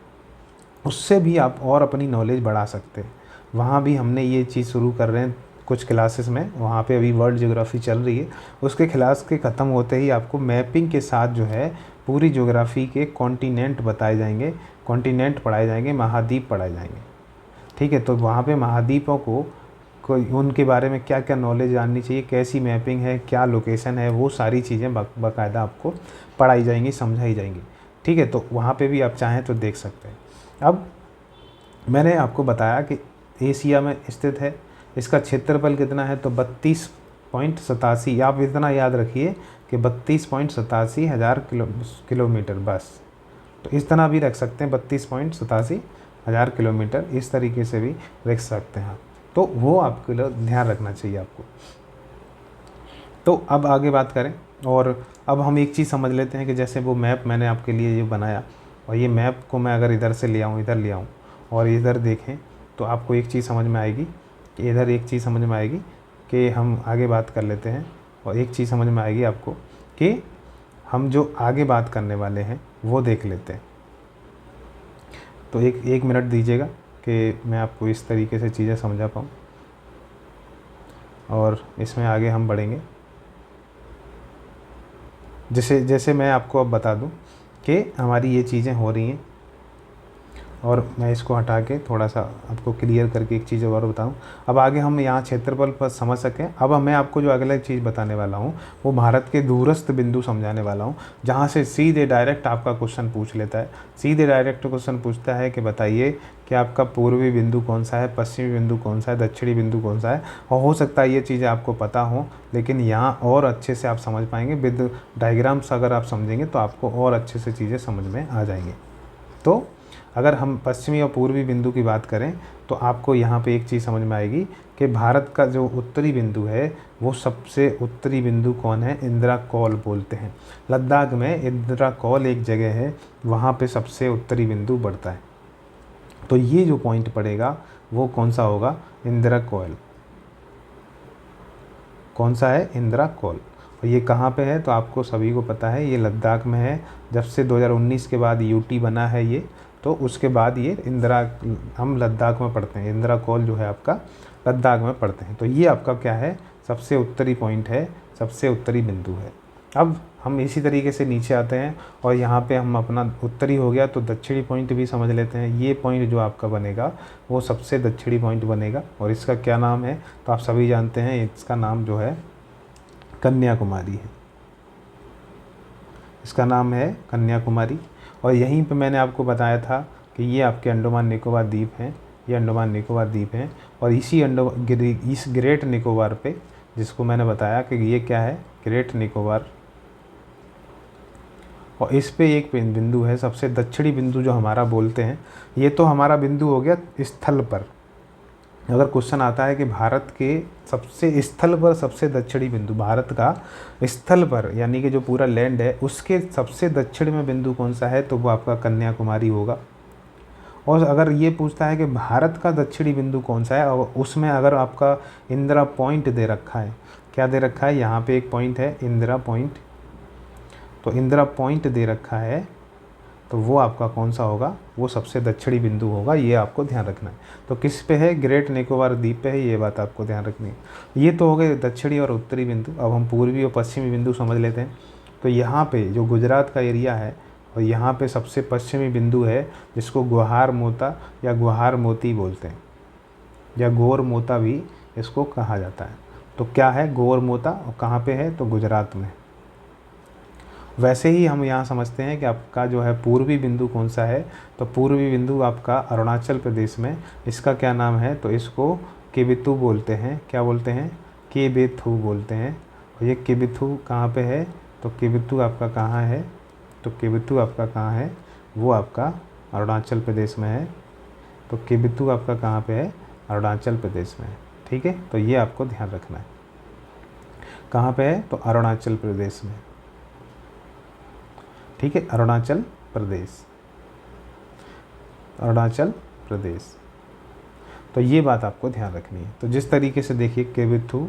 Speaker 1: उससे भी आप और अपनी नॉलेज बढ़ा सकते हैं। वहाँ भी हमने ये चीज़ शुरू कर रहे हैं कुछ क्लासेस में, वहाँ पे अभी वर्ल्ड ज्योग्राफी चल रही है। उसके क्लास के ख़त्म होते ही आपको मैपिंग के साथ जो है पूरी ज्योग्राफी के कॉन्टिनेंट बताए जाएंगे, कॉन्टिनेंट पढ़ाए जाएंगे, महाद्वीप पढ़ाए जाएंगे। ठीक है, तो वहाँ पे महाद्वीपों को कोई उनके बारे में क्या क्या नॉलेज जाननी चाहिए, कैसी मैपिंग है, क्या लोकेशन है, वो सारी चीज़ें बाकायदा आपको पढ़ाई जाएंगी, समझाई जाएंगी। ठीक है, तो वहाँ पे भी आप चाहें तो देख सकते हैं। अब मैंने आपको बताया कि एशिया में स्थित है, इसका क्षेत्रफल कितना है, तो 32.87, आप इतना याद रखिए कि 32.87 हज़ार किलोमीटर, बस। तो इस तरह भी रख सकते हैं, 32.87 हज़ार किलोमीटर, इस तरीके से भी रख सकते हैं। तो वो आपके लिए ध्यान रखना चाहिए आपको। तो अब आगे बात करें, और अब हम एक चीज़ समझ लेते हैं कि जैसे वो मैप मैंने आपके लिए ये बनाया, और ये मैप को मैं अगर इधर से ले आऊँ, इधर ले आऊँ और इधर देखें, तो आपको एक चीज़ समझ में आएगी कि इधर एक चीज़ समझ में आएगी कि हम आगे बात कर लेते हैं, और एक चीज़ समझ में आएगी आपको कि हम जो आगे बात करने वाले हैं वो देख लेते हैं। तो एक मिनट दीजिएगा कि मैं आपको इस तरीके से चीज़ें समझा पाऊँ, और इसमें आगे हम बढ़ेंगे। जैसे मैं आपको अब बता दूं कि हमारी ये चीज़ें हो रही हैं, और मैं इसको हटा के थोड़ा सा आपको क्लियर करके एक चीज़ और बताऊं। अब आगे हम यहाँ क्षेत्रफल पर समझ सकें, अब मैं आपको जो अगला चीज़ बताने वाला हूँ वो भारत के दूरस्थ बिंदु समझाने वाला हूँ, जहाँ से सीधे डायरेक्ट आपका क्वेश्चन पूछ लेता है। सीधे डायरेक्ट क्वेश्चन पूछता है कि बताइए कि आपका पूर्वी बिंदु कौन सा है, पश्चिमी बिंदु कौन सा है, दक्षिणी बिंदु कौन सा है। और हो सकता है ये चीज़ें आपको पता हो, लेकिन यहाँ और अच्छे से आप समझ पाएंगे विद डायग्राम्स। अगर आप समझेंगे तो आपको और अच्छे से चीज़ें समझ में आ जाएंगी। तो अगर हम पश्चिमी और पूर्वी बिंदु की बात करें तो आपको यहाँ पे एक चीज़ समझ में आएगी कि भारत का जो उत्तरी बिंदु है वो सबसे उत्तरी बिंदु कौन है, इंदिरा कौल बोलते हैं। लद्दाख में इंदिरा कौल एक जगह है, वहाँ पे सबसे उत्तरी बिंदु बढ़ता है। तो ये जो पॉइंट पड़ेगा वो कौन सा होगा, इंदिरा कौल। कौन सा है, इंदिरा कौल। और ये कहाँ पे है, तो आपको सभी को पता है ये लद्दाख में है। जब से 2019 के बाद यूटी बना है ये, तो उसके बाद ये हम लद्दाख में पढ़ते हैं। इंदिरा कौल जो है आपका लद्दाख में पढ़ते हैं। तो ये आपका क्या है, सबसे उत्तरी पॉइंट है, सबसे उत्तरी बिंदु है। अब हम इसी तरीके से नीचे आते हैं, और यहाँ पे हम अपना उत्तरी हो गया तो दक्षिणी पॉइंट भी समझ लेते हैं। ये पॉइंट जो आपका बनेगा वो सबसे दक्षिणी पॉइंट बनेगा, और इसका क्या नाम है, तो आप सभी जानते हैं इसका नाम जो है कन्याकुमारी है। इसका नाम है कन्याकुमारी। और यहीं पे मैंने आपको बताया था कि ये आपके अंडमान निकोबार द्वीप हैं, ये अंडमान निकोबार द्वीप हैं। और इस ग्रेट निकोबार पे, जिसको मैंने बताया कि ये क्या है, ग्रेट निकोबार, और इस पे एक बिंदु है सबसे दक्षिणी बिंदु जो हमारा बोलते हैं। ये तो हमारा बिंदु हो गया स्थल पर। अगर क्वेश्चन आता है कि भारत के सबसे स्थल पर सबसे दक्षिणी बिंदु, भारत का स्थल पर यानी कि जो पूरा लैंड है उसके सबसे दक्षिण में बिंदु कौन सा है, तो वो आपका कन्याकुमारी होगा। और अगर ये पूछता है कि भारत का दक्षिणी बिंदु कौन सा है, और उसमें अगर आपका इंदिरा पॉइंट दे रखा है, क्या दे रखा है, यहाँ पे एक पॉइंट है इंदिरा पॉइंट, तो इंदिरा पॉइंट दे रखा है, तो वो आपका कौन सा होगा, वो सबसे दक्षिणी बिंदु होगा। ये आपको ध्यान रखना है। तो किस पे है, ग्रेट निकोबार द्वीप पे है, ये बात आपको ध्यान रखनी है। ये तो हो गए दक्षिणी और उत्तरी बिंदु। अब हम पूर्वी और पश्चिमी बिंदु समझ लेते हैं। तो यहाँ पे जो गुजरात का एरिया है, और यहाँ पे सबसे पश्चिमी बिंदु है जिसको गुहार मोता या गुहार मोती बोलते हैं। या गोरमोता भी इसको कहा जाता है। तो क्या है गोरमोता और कहाँ पे है, तो गुजरात में। वैसे ही हम यहाँ समझते हैं कि आपका जो है पूर्वी बिंदु कौन सा है, तो पूर्वी बिंदु आपका अरुणाचल प्रदेश में। इसका क्या नाम है, तो इसको किबिथु बोलते हैं। क्या बोलते हैं, किबिथु बोलते हैं। और ये किबिथु कहाँ पे है, तो किबिथु आपका कहाँ है, तो किबिथु आपका कहाँ है, वो आपका अरुणाचल प्रदेश में है। तो किबिथु आपका कहाँ पे है, अरुणाचल प्रदेश में है। ठीक है, तो ये आपको ध्यान रखना है। कहाँ पे है, तो अरुणाचल प्रदेश में। ठीक है, अरुणाचल प्रदेश, अरुणाचल प्रदेश। तो ये बात आपको ध्यान रखनी है। तो जिस तरीके से देखिए किबिथु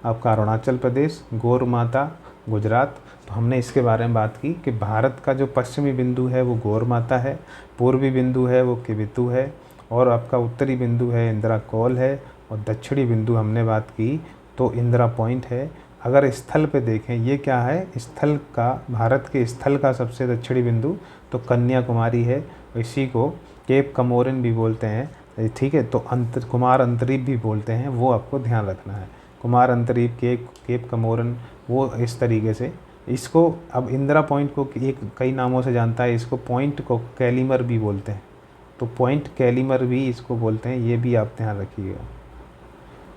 Speaker 1: आपका अरुणाचल प्रदेश, गोरमाता गुजरात। तो हमने इसके बारे में बात की कि भारत का जो पश्चिमी बिंदु है वो गोरमाता है, पूर्वी बिंदु है वो किबिथु है, और आपका उत्तरी बिंदु है इंदिरा कॉल है, और दक्षिणी बिंदु हमने बात की तो इंदिरा पॉइंट है। अगर स्थल पे देखें, ये क्या है, स्थल का, भारत के स्थल का सबसे दक्षिणी बिंदु तो कन्याकुमारी है। इसी को केप कमोरिन भी बोलते हैं। ठीक है, तो कुमार अंतरीप भी बोलते हैं, वो आपको ध्यान रखना है। कुमार अंतरीप, केप कमोरिन, वो इस तरीके से इसको। अब इंदिरा पॉइंट को एक कई नामों से जानता है, इसको पॉइंट को कैलीमर भी बोलते हैं। तो पॉइंट कैलीमर भी इसको बोलते हैं, ये भी आप ध्यान रखिएगा।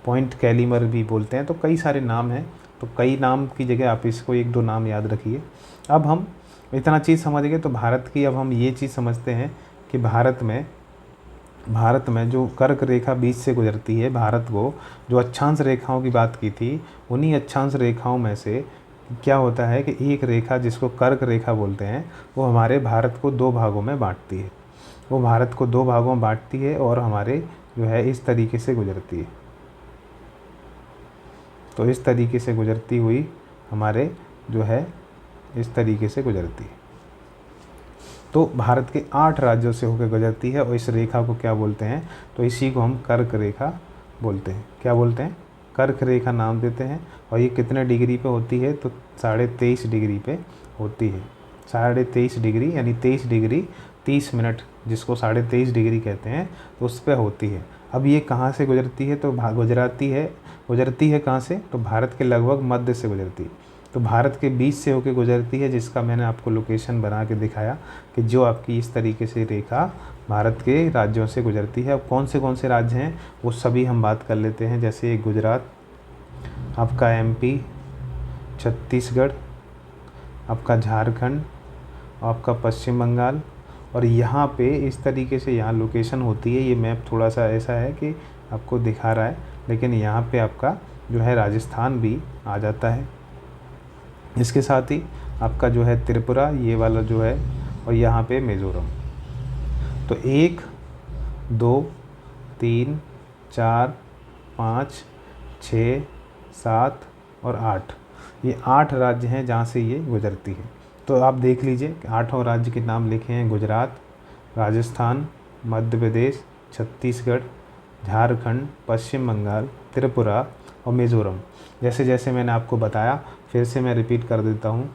Speaker 1: पॉइंट कैलीमर भी बोलते हैं। तो कई सारे नाम हैं, तो कई नाम की जगह आप इसको एक दो नाम याद रखिए। अब हम इतना चीज़ समझ गए, तो भारत की अब हम ये चीज़ समझते हैं कि भारत में जो कर्क रेखा बीच से गुजरती है, भारत को जो अक्षांश रेखाओं की बात की थी, उन्हीं अक्षांश रेखाओं में से क्या होता है कि एक रेखा जिसको कर्क रेखा बोलते हैं, वो हमारे भारत को दो भागों में बांटती है। वो भारत को दो भागों में बांटती है और हमारे जो है इस तरीके से गुजरती है। तो इस तरीके से गुजरती हुई हमारे जो है इस तरीके से गुजरती है। तो भारत के 8 राज्यों से होकर गुजरती है, और इस रेखा को क्या बोलते हैं, तो इसी को हम कर्क रेखा बोलते हैं। क्या बोलते हैं, कर्क रेखा नाम देते हैं। और ये कितने डिग्री पे होती है, तो 23.5 डिग्री पे होती है। 23.5 डिग्री यानी 23 डिग्री 30 मिनट, जिसको 23.5 डिग्री कहते हैं, तो उस पर होती है। अब ये कहाँ से गुजरती है, तो गुजरती है कहाँ से, तो भारत के लगभग मध्य से गुजरती है। तो भारत के बीच से होकर गुजरती है, जिसका मैंने आपको लोकेशन बना के दिखाया कि जो आपकी इस तरीके से रेखा भारत के राज्यों से गुजरती है। अब कौन से राज्य हैं वो सभी हम बात कर लेते हैं। जैसे गुजरात, आपका MP, छत्तीसगढ़, आपका झारखंड, आपका पश्चिम बंगाल। और यहाँ पे इस तरीके से यहाँ लोकेशन होती है। ये मैप थोड़ा सा ऐसा है कि आपको दिखा रहा है, लेकिन यहाँ पे आपका जो है राजस्थान भी आ जाता है। इसके साथ ही आपका जो है त्रिपुरा, ये वाला जो है, और यहाँ पे मिज़ोरम। तो 1, 2, 3, 4, 5, 6, 7 और 8, ये 8 राज्य हैं जहाँ से ये गुजरती है। तो आप देख लीजिए, 8 राज्य के नाम लिखे हैं, गुजरात, राजस्थान, मध्य प्रदेश, छत्तीसगढ़, झारखंड, पश्चिम बंगाल, त्रिपुरा और मिज़ोरम। जैसे जैसे मैंने आपको बताया, फिर से मैं रिपीट कर देता हूँ,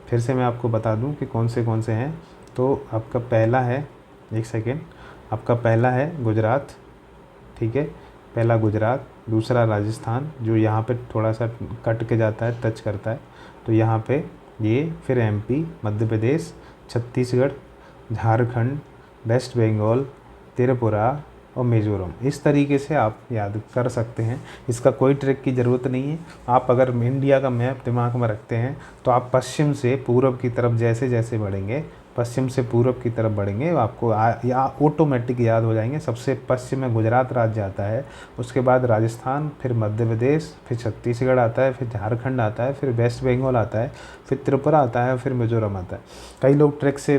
Speaker 1: फिर से मैं आपको बता दूँ कि कौन से हैं। तो आपका पहला है, एक सेकेंड, आपका पहला है गुजरात। ठीक है, पहला गुजरात, दूसरा राजस्थान, जो यहाँ पे थोड़ा सा कट के जाता है, टच करता है, तो यहाँ पे ये, फिर MP, मध्य प्रदेश, छत्तीसगढ़, झारखंड, वेस्ट बंगाल, त्रिपुरा और मिज़ोरम। इस तरीके से आप याद कर सकते हैं। इसका कोई ट्रिक की ज़रूरत नहीं है। आप अगर इंडिया का मैप दिमाग में रखते हैं, तो आप पश्चिम से पूरब की तरफ जैसे जैसे बढ़ेंगे, पश्चिम से पूरब की तरफ बढ़ेंगे, आपको ऑटोमेटिक याद हो जाएंगे। सबसे पश्चिम में गुजरात राज्य आता है, उसके बाद राजस्थान, फिर मध्य प्रदेश, फिर छत्तीसगढ़ आता है, फिर झारखंड आता है, फिर वेस्ट बंगाल आता है, फिर त्रिपुरा आता है, फिर मिज़ोरम आता है। कई लोग ट्रिक से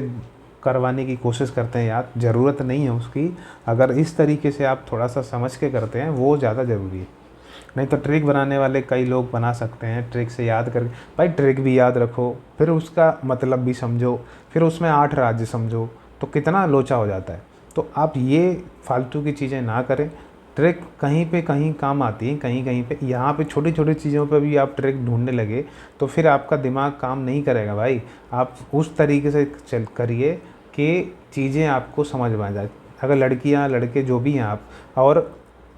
Speaker 1: करवाने की कोशिश करते हैं याद, ज़रूरत नहीं है उसकी। अगर इस तरीके से आप थोड़ा सा समझ के करते हैं, वो ज़्यादा ज़रूरी है। नहीं तो ट्रिक बनाने वाले कई लोग बना सकते हैं, ट्रिक से याद करके। भाई ट्रिक भी याद रखो, फिर उसका मतलब भी समझो, फिर उसमें 8 राज्य समझो, तो कितना लोचा हो जाता है। तो आप ये फालतू की चीज़ें ना करें। ट्रिक कहीं पे कहीं काम आती है, कहीं कहीं पे। यहाँ पे छोटी छोटी चीज़ों पे भी आप ट्रिक ढूंढने लगे तो फिर आपका दिमाग काम नहीं करेगा भाई। आप उस तरीके से चल करिए कि चीज़ें आपको समझ में आ जाए। अगर लड़कियाँ लड़के जो भी हैं आप, और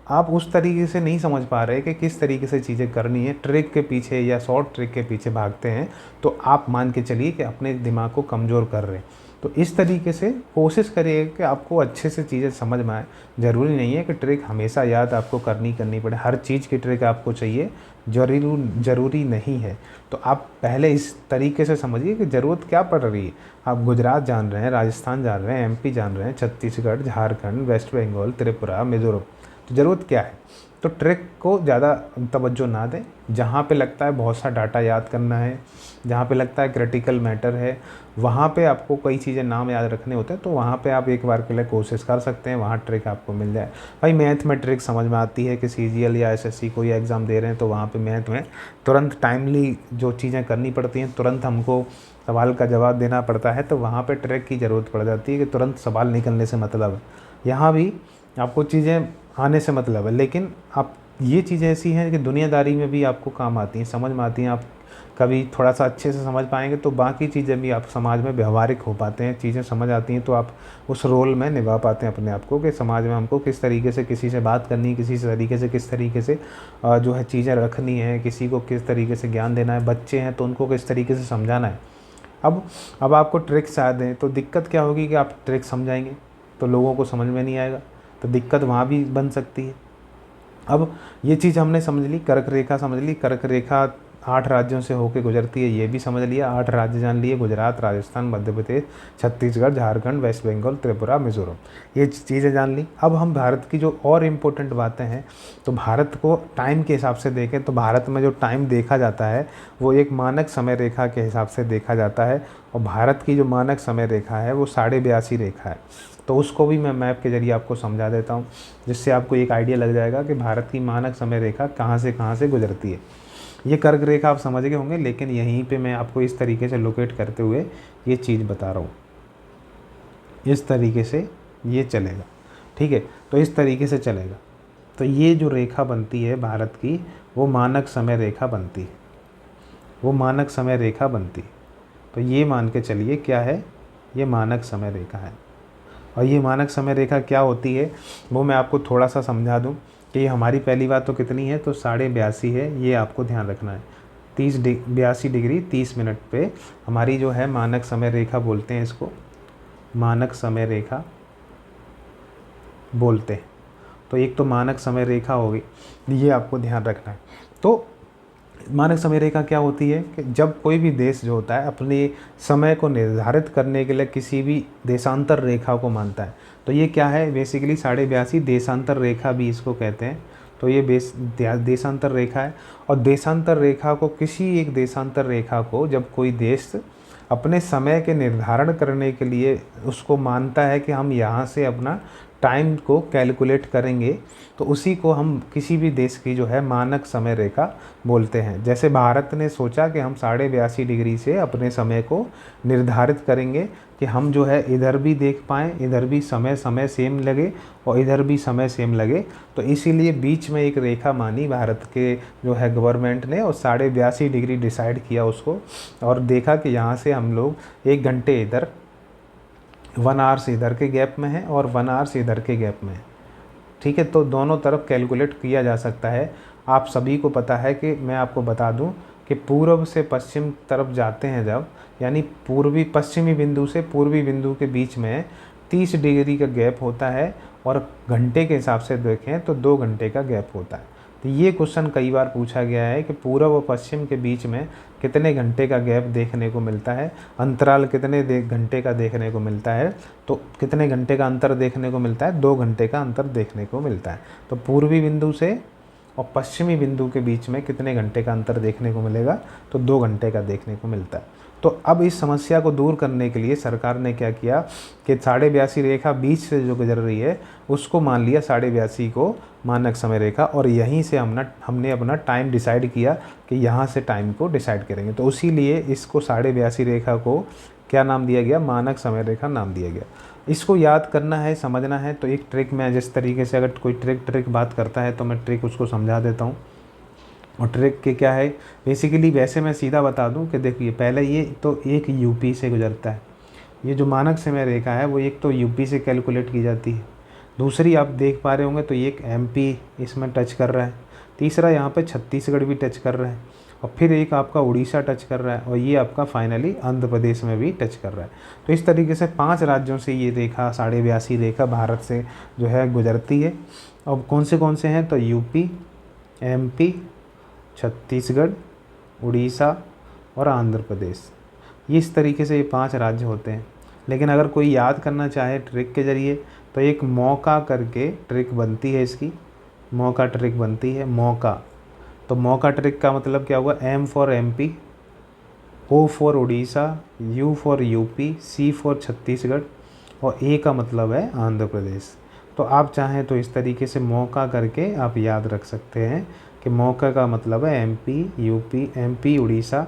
Speaker 1: आप उस तरीके से नहीं समझ पा रहे कि किस तरीके से चीज़ें करनी है, ट्रिक के पीछे या शॉर्ट ट्रिक के पीछे भागते हैं, तो आप मान के चलिए कि अपने दिमाग को कमज़ोर कर रहे हैं। तो इस तरीके से कोशिश करिए कि आपको अच्छे से चीज़ें समझ में आए। ज़रूरी नहीं है कि ट्रिक हमेशा याद आपको करनी पड़े, हर चीज़ की ट्रिक आपको चाहिए, ज़रूरी नहीं है। तो आप पहले इस तरीके से समझिए कि ज़रूरत क्या पड़ रही है। आप गुजरात जान रहे हैं, राजस्थान जान रहे हैं, एमपी जान रहे हैं, छत्तीसगढ़, झारखंड, वेस्ट बंगाल, त्रिपुरा, मिज़ोरम, तो ज़रूरत क्या है। तो ट्रिक को ज़्यादा तवज्जो ना दें। जहाँ पे लगता है बहुत सा डाटा याद करना है, जहाँ पे लगता है क्रिटिकल मैटर है, वहाँ पे आपको कई चीज़ें नाम याद रखने होते हैं, तो वहाँ पे आप एक बार के लिए कोशिश कर सकते हैं, वहाँ ट्रिक आपको मिल जाए। भाई मैथ में ट्रिक समझ में आती है कि सीजीएल या एसएससी कोई एग्ज़ाम दे रहे हैं, तो वहाँ पे मैथ में तुरंत टाइमली जो चीज़ें करनी पड़ती हैं, तुरंत हमको सवाल का जवाब देना पड़ता है, तो वहाँ पे ट्रिक की ज़रूरत पड़ जाती है कि तुरंत सवाल निकलने से मतलब है। यहाँ भी आपको चीज़ें आने से मतलब है, लेकिन आप ये चीज़ें ऐसी हैं कि दुनियादारी में भी आपको काम आती हैं, समझ में आती हैं। आप कभी थोड़ा सा अच्छे से समझ पाएंगे तो बाकी चीज़ें भी आप समाज में व्यवहारिक हो पाते हैं, चीज़ें समझ आती हैं, तो आप उस रोल में निभा पाते हैं अपने आप को कि समाज में हमको किस तरीके से किसी से बात करनी है, किसी तरीके से किस तरीके से जो है चीज़ें रखनी है, किसी को किस तरीके से ज्ञान देना है, बच्चे हैं तो उनको किस तरीके से समझाना है। अब आपको ट्रिक्स याद हैं, तो दिक्कत क्या होगी कि आप ट्रिक समझाएंगे तो लोगों को समझ में नहीं आएगा, तो दिक्कत वहाँ भी बन सकती है। अब ये चीज़ हमने समझ ली, कर्क रेखा समझ ली, कर्क रेखा 8 राज्यों से होकर गुजरती है, ये भी समझ लिया। 8 राज्य जान लिए, गुजरात, राजस्थान, मध्य प्रदेश, छत्तीसगढ़, झारखंड, वेस्ट बंगाल, त्रिपुरा, मिज़ोरम, ये चीज़ें जान ली। अब हम भारत की जो और इम्पोर्टेंट बातें हैं, तो भारत को टाइम के हिसाब से देखें तो भारत में जो टाइम देखा जाता है वो एक मानक समय रेखा के हिसाब से देखा जाता है, और भारत की जो मानक समय रेखा है वो 82.5 रेखा है। तो उसको भी मैं मैप के ज़रिए आपको समझा देता हूँ, जिससे आपको एक आइडिया लग जाएगा कि भारत की मानक समय रेखा कहाँ से गुजरती है। ये कर्क रेखा आप समझ गए होंगे, लेकिन यहीं पे मैं आपको इस तरीके से लोकेट करते हुए ये चीज़ बता रहा हूँ। इस तरीके से ये चलेगा, ठीक है, तो इस तरीके से चलेगा। तो ये जो रेखा बनती है भारत की, वो मानक समय रेखा बनती है, वो मानक समय रेखा बनती है। तो ये मान के चलिए क्या है, ये मानक समय रेखा है। और ये मानक समय रेखा क्या होती है वो मैं आपको थोड़ा सा समझा दूं कि ये हमारी पहली बात तो कितनी है, तो 82.5 है, ये आपको ध्यान रखना है। 82 डिग्री 30 मिनट पे हमारी जो है मानक समय रेखा बोलते हैं, इसको मानक समय रेखा बोलते हैं। तो एक तो मानक समय रेखा होगी, ये आपको ध्यान रखना है। तो मानक समय रेखा क्या होती है कि जब कोई भी देश जो होता है अपने समय को निर्धारित करने के लिए किसी भी देशांतर रेखा को मानता है, तो ये क्या है, बेसिकली 82.5 देशांतर रेखा भी इसको कहते हैं। तो ये देशांतर रेखा है, और देशांतर रेखा को, किसी एक देशांतर रेखा को जब कोई देश अपने समय के निर्धारण करने के लिए उसको मानता है कि हम यहाँ से अपना टाइम को कैलकुलेट करेंगे, तो उसी को हम किसी भी देश की जो है मानक समय रेखा बोलते हैं। जैसे भारत ने सोचा कि हम 82.5 डिग्री से अपने समय को निर्धारित करेंगे कि हम जो है इधर भी देख पाएँ, इधर भी समय सेम लगे और इधर भी समय सेम लगे, तो इसीलिए बीच में एक रेखा मानी भारत के जो है गवर्नमेंट ने, और 82.5 डिग्री डिसाइड किया उसको, और देखा कि यहाँ से हम लोग 1 घंटे इधर 1 आवर्स इधर के गैप में है और 1 आवर्स इधर के गैप में है, ठीक है। तो दोनों तरफ कैलकुलेट किया जा सकता है। आप सभी को पता है कि मैं आपको बता दूं कि पूर्व से पश्चिम तरफ जाते हैं जब, यानी पश्चिमी बिंदु से पूर्वी बिंदु के बीच में 30 डिग्री का गैप होता है, और घंटे के हिसाब से देखें तो 2 घंटे का गैप होता है। तो ये क्वेश्चन कई बार पूछा गया है कि पूर्व व पश्चिम के बीच में कितने घंटे का गैप देखने को मिलता है, अंतराल कितने घंटे का देखने को मिलता है। तो कितने घंटे का अंतर देखने को मिलता है, 2 घंटे का अंतर देखने को मिलता है। तो पूर्वी बिंदु से और पश्चिमी बिंदु के बीच में कितने घंटे का अंतर देखने को मिलेगा, तो 2 घंटे का देखने को मिलता है। तो अब इस समस्या को दूर करने के लिए सरकार ने क्या किया कि 82.5 रेखा बीच से जो गुजर रही है उसको मान लिया 82.5 को मानक समय रेखा, और यहीं से हमने अपना टाइम डिसाइड किया कि यहाँ से टाइम को डिसाइड करेंगे। तो उसी लिए इसको 82.5 रेखा को क्या नाम दिया गया, मानक समय रेखा नाम दिया गया। इसको याद करना है, समझना है, तो एक ट्रिक मैं जिस तरीके से, अगर कोई ट्रिक बात करता है तो मैं ट्रिक उसको समझा देता हूँ। और ट्रिक के क्या है, बेसिकली वैसे मैं सीधा बता दूं कि देखिए पहले ये तो एक यूपी से गुजरता है, ये जो मानक समय रेखा है वो एक तो यूपी से कैलकुलेट की जाती है, दूसरी आप देख पा रहे होंगे तो ये एक एमपी इसमें टच कर रहा है, तीसरा यहाँ पे छत्तीसगढ़ भी टच कर रहा है, और फिर एक आपका उड़ीसा टच कर रहा है, और ये आपका फाइनली आंध्र प्रदेश में भी टच कर रहा है। तो इस तरीके से 5 राज्यों से ये रेखा 82.5 रेखा भारत से जो है गुजरती है। अब कौन से हैं तो यूपी, एमपी, छत्तीसगढ़, उड़ीसा और आंध्र प्रदेश। ये इस तरीके से ये 5 राज्य होते हैं। लेकिन अगर कोई याद करना चाहे ट्रिक के ज़रिए तो एक मौका करके ट्रिक बनती है, इसकी मौका ट्रिक बनती है, मौका। तो मौका ट्रिक का मतलब क्या हुआ, M for MP, O for Orissa, U for UP, C for Chhattisgarh और ए का मतलब है आंध्र प्रदेश। तो आप चाहें तो इस तरीके से मौका करके आप याद रख सकते हैं कि मौका का मतलब है एमपी उड़ीसा,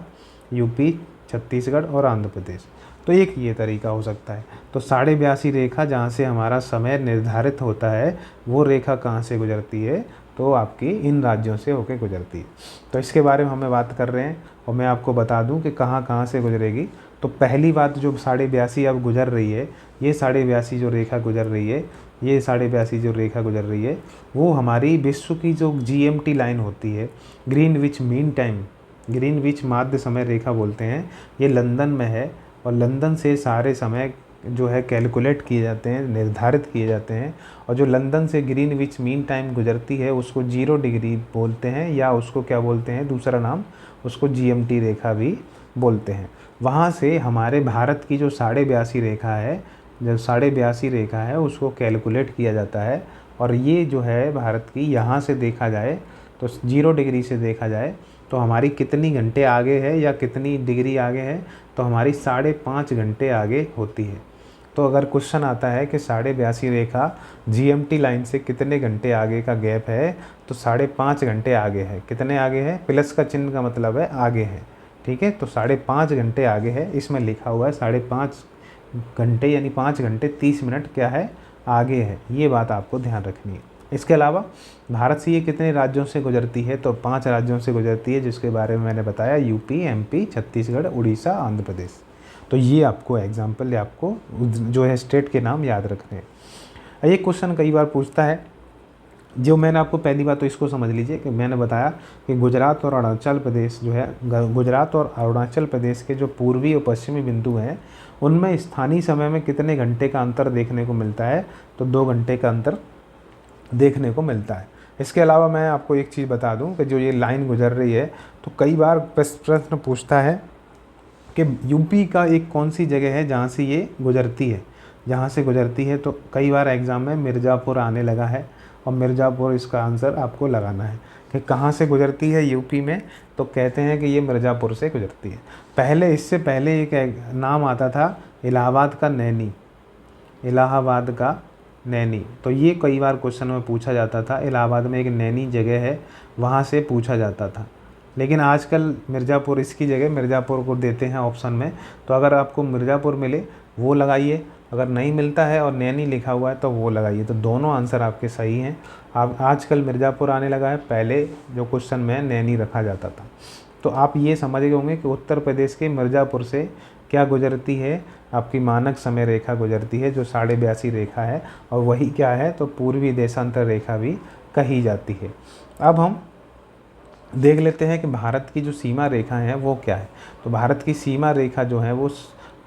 Speaker 1: यूपी, छत्तीसगढ़ और आंध्र प्रदेश। तो एक ये तरीका हो सकता है। तो 82.5 रेखा जहाँ से हमारा समय निर्धारित होता है वो रेखा कहाँ से गुजरती है, तो आपकी इन राज्यों से होकर गुजरती है। तो इसके बारे में हमें बात कर रहे हैं और मैं आपको बता दूं कि कहाँ कहाँ से गुजरेगी। तो पहली बात जो 82.5 अब गुजर रही है, ये 82.5 जो रेखा गुजर रही है, ये 82.5 जो रेखा गुजर रही है वो हमारी विश्व की जो GMT लाइन होती है, ग्रीनविच मीन टाइम, ग्रीनविच माध्य समय रेखा बोलते हैं, ये लंदन में है। और लंदन से सारे समय जो है कैलकुलेट किए जाते हैं, निर्धारित किए जाते हैं। और जो लंदन से ग्रीनविच मीन टाइम गुजरती है उसको 0 डिग्री बोलते हैं, या उसको क्या बोलते हैं, दूसरा नाम उसको GMT रेखा भी बोलते हैं। वहाँ से हमारे भारत की जो 82.5 रेखा है, जो 82.5 रेखा है उसको कैलकुलेट किया जाता है। और ये जो है भारत की, यहाँ से देखा जाए तो 0 डिग्री से देखा जाए तो हमारी कितनी घंटे आगे है या कितनी डिग्री आगे है, तो हमारी 5.5 घंटे आगे होती है। तो अगर क्वेश्चन आता है कि 82.5 रेखा GMT लाइन से कितने घंटे आगे का गैप है, तो 5.5 घंटे आगे है। कितने आगे है, प्लस का चिन्ह का मतलब है आगे है, ठीक है। तो 5.5 घंटे आगे है, इसमें लिखा हुआ है 5.5 घंटे यानी 5 घंटे 30 मिनट क्या है, आगे है। ये बात आपको ध्यान रखनी है। इसके अलावा भारत से ये कितने राज्यों से गुजरती है, तो 5 राज्यों से गुजरती है, जिसके बारे में मैंने बताया, यूपी, एमपी, छत्तीसगढ़, उड़ीसा, आंध्र प्रदेश। तो ये आपको एग्जाम्पल, आपको जो है स्टेट के नाम याद रखने हैं। ये क्वेश्चन कई बार पूछता है, जो मैंने आपको पहली बात तो इसको समझ लीजिए कि मैंने बताया कि गुजरात और अरुणाचल प्रदेश जो है, गुजरात और अरुणाचल प्रदेश के जो पूर्वी और पश्चिमी बिंदु हैं उनमें स्थानीय समय में कितने घंटे का अंतर देखने को मिलता है, तो 2 घंटे का अंतर देखने को मिलता है। इसके अलावा मैं आपको एक चीज़ बता दूं कि जो ये लाइन गुजर रही है, तो कई बार प्रश्न पूछता है कि यूपी का एक कौन सी जगह है जहाँ से ये गुजरती है, जहाँ से गुजरती है। तो कई बार एग्ज़ाम में मिर्ज़ापुर आने लगा है, और मिर्ज़ापुर इसका आंसर आपको लगाना है कि कहाँ से गुजरती है यूपी में। तो कहते हैं कि ये मिर्ज़ापुर से गुजरती है। पहले, इससे पहले एक नाम आता था इलाहाबाद का नैनी, इलाहाबाद का नैनी। तो ये कई बार क्वेश्चन में पूछा जाता था, इलाहाबाद में एक नैनी जगह है, वहाँ से पूछा जाता था। लेकिन आजकल मिर्ज़ापुर, इसकी जगह मिर्ज़ापुर को देते हैं ऑप्शन में। तो अगर आपको मिर्ज़ापुर मिले वो लगाइए, अगर नहीं मिलता है और नैनी लिखा हुआ है तो वो लगाइए। तो दोनों आंसर आपके सही हैं। आप आजकल मिर्ज़ापुर आने लगा है, पहले जो क्वेश्चन में नैनी रखा जाता था। तो आप ये समझ गए होंगे कि उत्तर प्रदेश के मिर्ज़ापुर से क्या गुजरती है, आपकी मानक समय रेखा गुजरती है जो 82.5 रेखा है, और वही क्या है, तो पूर्वी देशांतर रेखा भी कही जाती है। अब हम देख लेते हैं कि भारत की जो सीमा रेखा है वो क्या है। तो भारत की सीमा रेखा जो है वो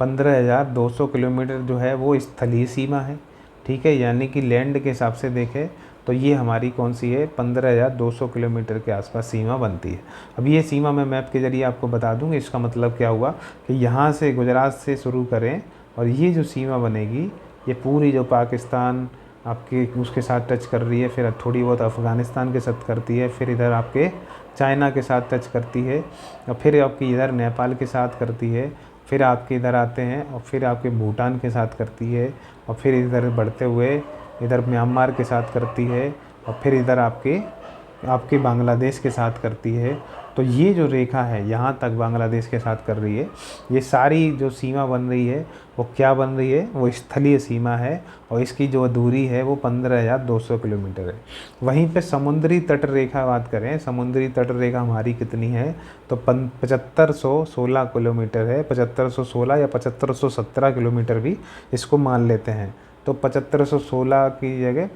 Speaker 1: 15,200 किलोमीटर जो है वो स्थलीय सीमा है, ठीक है। यानी कि लैंड के हिसाब से देखें तो ये हमारी कौन सी है, 15,200 किलोमीटर के आसपास सीमा बनती है। अब ये सीमा मैं मैप के ज़रिए आपको बता दूँगी। इसका मतलब क्या हुआ कि यहाँ से गुजरात से शुरू करें और ये जो सीमा बनेगी ये पूरी जो पाकिस्तान आपके उसके साथ टच कर रही है, फिर थोड़ी बहुत अफ़गानिस्तान के साथ करती है, फिर इधर आपके चाइना के साथ टच करती है, और फिर आपकी इधर नेपाल के साथ करती है, फिर आपके इधर आते हैं और फिर आपके भूटान के साथ करती है, और फिर इधर बढ़ते हुए इधर म्यांमार के साथ करती है, और फिर इधर आपके बांग्लादेश के साथ करती है। तो ये जो रेखा है यहाँ तक बांग्लादेश के साथ कर रही है। ये सारी जो सीमा बन रही है वो क्या बन रही है, वो स्थलीय सीमा है, और इसकी जो दूरी है वो 15,200 किलोमीटर है। वहीं पे समुद्री तट रेखा बात करें, समुद्री तट रेखा हमारी कितनी है, तो 7516 किलोमीटर है। 7516 या 7517 किलोमीटर भी इसको मान लेते हैं। तो 7516 की जगह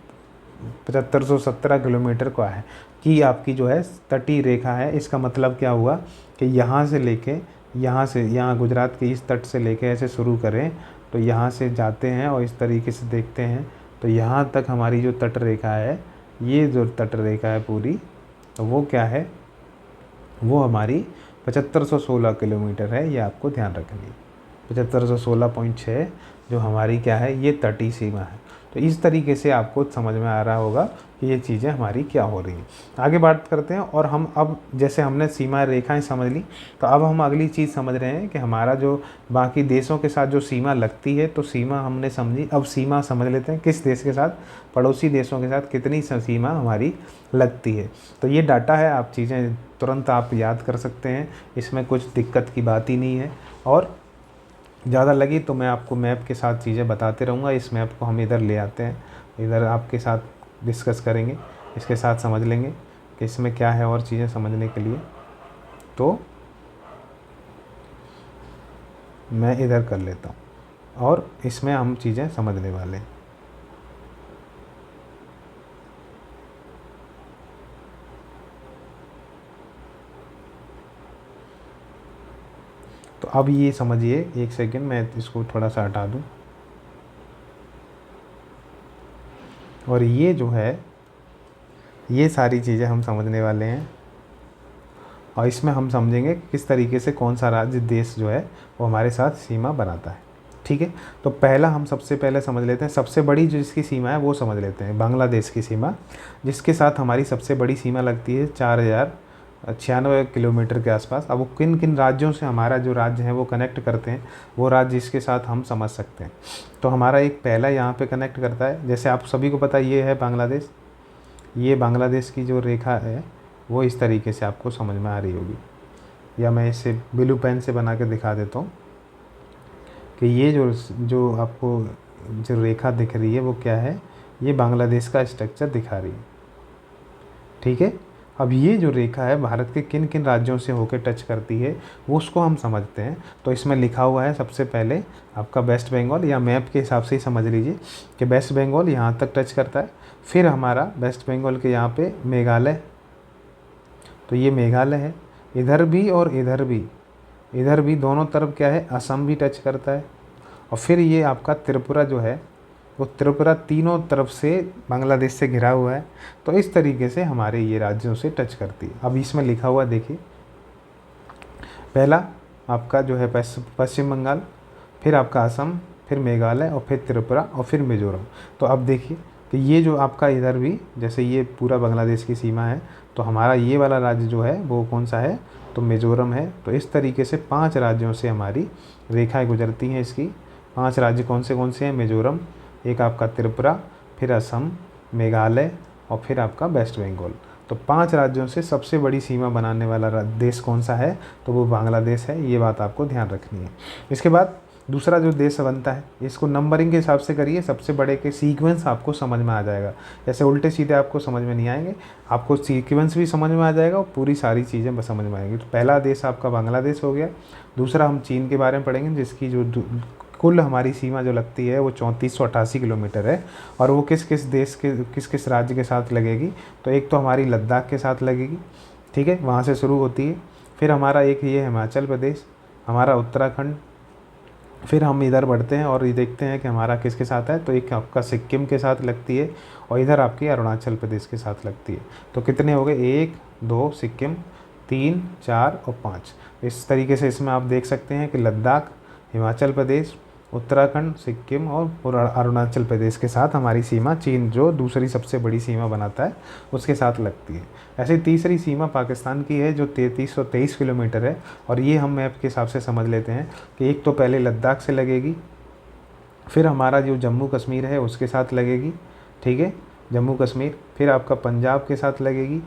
Speaker 1: 7517 किलोमीटर का है कि आपकी जो है तटीय रेखा है। इसका मतलब क्या हुआ कि यहाँ से लेके यहाँ गुजरात के इस तट से लेके ऐसे शुरू करें तो यहाँ से जाते हैं और इस तरीके से देखते हैं तो यहाँ तक हमारी जो तट रेखा है, ये जो तट रेखा है पूरी, तो वो क्या है, वो हमारी 7516 किलोमीटर है। ये आपको ध्यान रखनी है, 7516.6 जो हमारी क्या है, ये तटीय सीमा है। तो इस तरीके से आपको समझ में आ रहा होगा कि ये चीज़ें हमारी क्या हो रही हैं। आगे बात करते हैं और हम अब जैसे हमने सीमा रेखाएं समझ ली, तो अब हम अगली चीज़ समझ रहे हैं कि हमारा जो बाकी देशों के साथ जो सीमा लगती है, तो सीमा हमने समझी, अब सीमा समझ लेते हैं किस देश के साथ, पड़ोसी देशों के साथ कितनी सीमा हमारी लगती है। तो ये डाटा है, आप चीज़ें तुरंत आप याद कर सकते हैं, इसमें कुछ दिक्कत की बात ही नहीं है। और ज़्यादा लगी तो मैं आपको मैप के साथ चीज़ें बताते रहूँगा। इस मैप को हम इधर ले आते हैं, इधर आपके साथ डिस्कस करेंगे, इसके साथ समझ लेंगे कि इसमें क्या है और चीज़ें समझने के लिए। तो मैं इधर कर लेता हूँ और इसमें हम चीज़ें समझने वाले हैं। तो अब ये समझिए, एक सेकंड मैं इसको थोड़ा सा हटा दूँ। और ये जो है, ये सारी चीज़ें हम समझने वाले हैं और इसमें हम समझेंगे किस तरीके से कौन सा राज्य देश जो है वो हमारे साथ सीमा बनाता है। ठीक है, तो पहला हम सबसे पहले समझ लेते हैं, सबसे बड़ी जो इसकी सीमा है वो समझ लेते हैं, बांग्लादेश की सीमा, जिसके साथ हमारी सबसे बड़ी सीमा लगती है 4096 किलोमीटर के आसपास। अब वो किन किन राज्यों से हमारा जो राज्य है वो कनेक्ट करते हैं, वो राज्य इसके साथ हम समझ सकते हैं। तो हमारा एक पहला यहाँ पे कनेक्ट करता है, जैसे आप सभी को पता है ये है बांग्लादेश, ये बांग्लादेश की जो रेखा है वो इस तरीके से आपको समझ में आ रही होगी, या मैं इसे ब्लू पेन से बना के दिखा देता हूँ कि ये जो आपको जो रेखा दिख रही है वो क्या है, ये बांग्लादेश का स्ट्रक्चर दिखा रही है। ठीक है, अब ये जो रेखा है भारत के किन किन राज्यों से होकर टच करती है वो उसको हम समझते हैं। तो इसमें लिखा हुआ है सबसे पहले आपका वेस्ट बंगाल, या मैप के हिसाब से ही समझ लीजिए कि वेस्ट बंगाल यहाँ तक टच करता है। फिर हमारा वेस्ट बंगाल के यहाँ पे मेघालय, तो ये मेघालय है, इधर भी और इधर भी दोनों तरफ क्या है, असम भी टच करता है। और फिर ये आपका त्रिपुरा जो है, वो त्रिपुरा तीनों तरफ से बांग्लादेश से घिरा हुआ है। तो इस तरीके से हमारे ये राज्यों से टच करती है। अब इसमें लिखा हुआ देखिए, पहला आपका जो है पश्चिम बंगाल, फिर आपका असम, फिर मेघालय और फिर त्रिपुरा और फिर मिजोरम। तो अब देखिए कि ये जो आपका इधर भी, जैसे ये पूरा बांग्लादेश की सीमा है, तो हमारा ये वाला राज्य जो है वो कौन सा है, तो मिजोरम है। तो इस तरीके से 5 राज्यों से हमारी रेखाएं गुजरती हैं। इसकी 5 राज्य कौन से हैं, मिजोरम, एक आपका त्रिपुरा, फिर असम, मेघालय और फिर आपका वेस्ट बंगाल। तो 5 राज्यों से सबसे बड़ी सीमा बनाने वाला देश कौन सा है, तो वो बांग्लादेश है। ये बात आपको ध्यान रखनी है। इसके बाद दूसरा जो देश बनता है, इसको नंबरिंग के हिसाब से करिए, सबसे बड़े के सीक्वेंस आपको समझ में आ जाएगा। जैसे उल्टे सीधे आपको समझ में नहीं आएंगे, आपको सीक्वेंस भी समझ में आ जाएगा और पूरी सारी चीज़ें समझ में आएंगी। तो पहला देश आपका बांग्लादेश हो गया। दूसरा हम चीन के बारे में पढ़ेंगे, जिसकी जो कुल हमारी सीमा जो लगती है वो 3488 किलोमीटर है। और वो किस किस राज्य के साथ लगेगी, तो एक तो हमारी लद्दाख के साथ लगेगी। ठीक है, वहाँ से शुरू होती है। फिर हमारा एक ये हिमाचल प्रदेश, हमारा उत्तराखंड, फिर हम इधर बढ़ते हैं और ये देखते हैं कि हमारा किसके साथ है, तो एक आपका सिक्किम के साथ लगती है और इधर आपकी अरुणाचल प्रदेश के साथ लगती है। तो कितने हो गए, 1 2 सिक्किम, 3 4 और 5। इस तरीके से इसमें आप देख सकते हैं कि लद्दाख, हिमाचल प्रदेश, उत्तराखंड, सिक्किम और अरुणाचल प्रदेश के साथ हमारी सीमा, चीन जो दूसरी सबसे बड़ी सीमा बनाता है उसके साथ लगती है। ऐसे तीसरी सीमा पाकिस्तान की है जो 3323 किलोमीटर है। और ये हम मैप के हिसाब से समझ लेते हैं कि एक तो पहले लद्दाख से लगेगी, फिर हमारा जो जम्मू कश्मीर है उसके साथ लगेगी। ठीक है, जम्मू कश्मीर, फिर आपका पंजाब के साथ लगेगी,